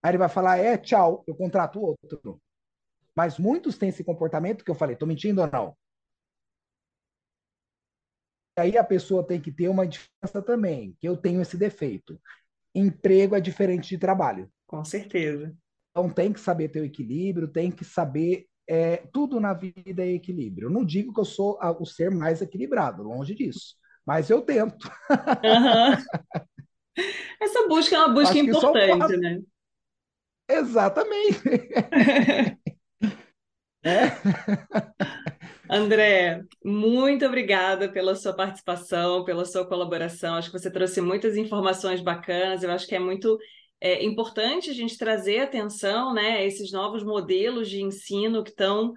Aí ele vai falar, tchau, eu contrato outro. Mas muitos têm esse comportamento que eu falei, estou mentindo ou não? E aí a pessoa tem que ter uma diferença também, que eu tenho esse defeito. Emprego é diferente de trabalho. Com certeza. Então tem que saber ter o equilíbrio, tem que saber. Tudo na vida é equilíbrio. Eu não digo que eu sou o ser mais equilibrado, longe disso. Mas eu tento. Aham. Essa busca é uma busca Acho que só importante, faço. né? Exatamente. Né? André, muito obrigada pela sua participação, pela sua colaboração. Acho que você trouxe muitas informações bacanas. Eu acho que é muito importante a gente trazer atenção, né, a esses novos modelos de ensino que estão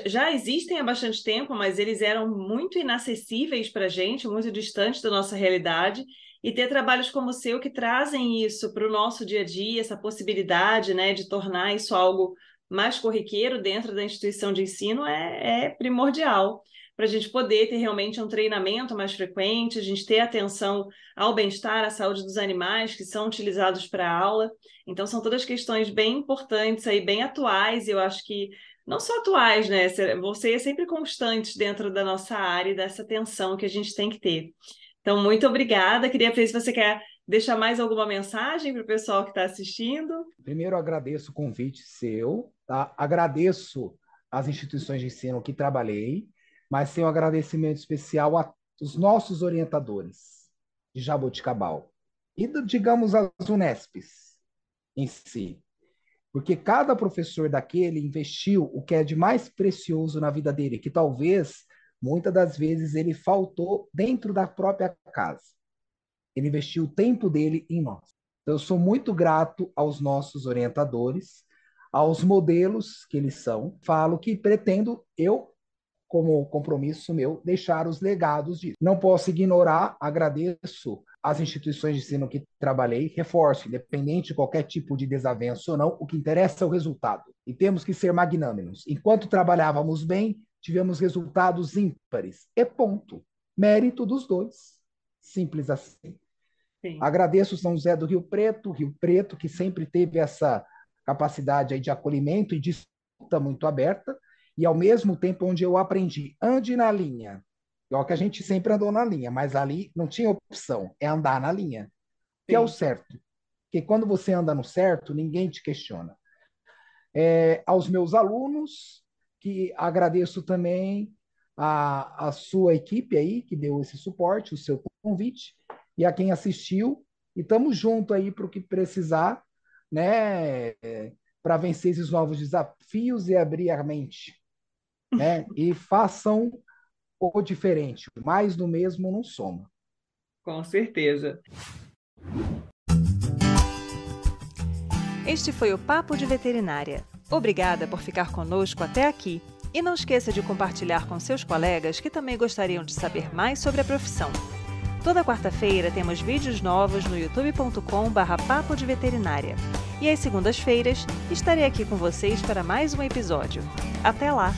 já existem há bastante tempo, mas eles eram muito inacessíveis para a gente, muito distantes da nossa realidade. E ter trabalhos como o seu que trazem isso para o nosso dia a dia, essa possibilidade, né, de tornar isso algo mais corriqueiro dentro da instituição de ensino é primordial para a gente poder ter realmente um treinamento mais frequente, a gente ter atenção ao bem-estar, à saúde dos animais que são utilizados para a aula. Então, são todas questões bem importantes aí, bem atuais, e eu acho que não só atuais, né? Você é sempre constantes dentro da nossa área e dessa atenção que a gente tem que ter. Então, muito obrigada. Queria ver se você quer deixar mais alguma mensagem para o pessoal que está assistindo. Primeiro, agradeço o convite seu, tá? Agradeço as instituições de ensino que trabalhei, mas tenho um agradecimento especial aos nossos orientadores de Jaboticabal e, digamos, as Unespes em si. Porque cada professor daquele investiu o que é de mais precioso na vida dele, que talvez, muitas das vezes, ele faltou dentro da própria casa. Ele investiu o tempo dele em nós. Então, eu sou muito grato aos nossos orientadores, aos modelos que eles são. Falo que pretendo, eu, como compromisso meu, deixar os legados disso. Não posso ignorar, agradeço às instituições de ensino que trabalhei, reforço, independente de qualquer tipo de desavenço ou não, o que interessa é o resultado. E temos que ser magnânimes. Enquanto trabalhávamos bem, tivemos resultados ímpares. E ponto. Mérito dos dois. Simples assim. Sim. Agradeço São José do Rio Preto, que sempre teve essa capacidade aí de acolhimento e de escuta muito aberta, e ao mesmo tempo onde eu aprendi, ande na linha. Igual que a gente sempre andou na linha, mas ali não tinha opção, é andar na linha, que é o Sim. certo. Porque quando você anda no certo, ninguém te questiona. Aos meus alunos, que agradeço também a sua equipe aí, que deu esse suporte, o seu convite, e a quem assistiu, e estamos juntos aí para o que precisar, né, para vencer esses novos desafios e abrir a mente, né, e façam o diferente, mais do mesmo não soma. Com certeza. Este foi o Papo de Veterinária. Obrigada por ficar conosco até aqui. E não esqueça de compartilhar com seus colegas que também gostariam de saber mais sobre a profissão. Toda quarta-feira temos vídeos novos no youtube.com/papo de veterinária. E às segundas-feiras estarei aqui com vocês para mais um episódio. Até lá!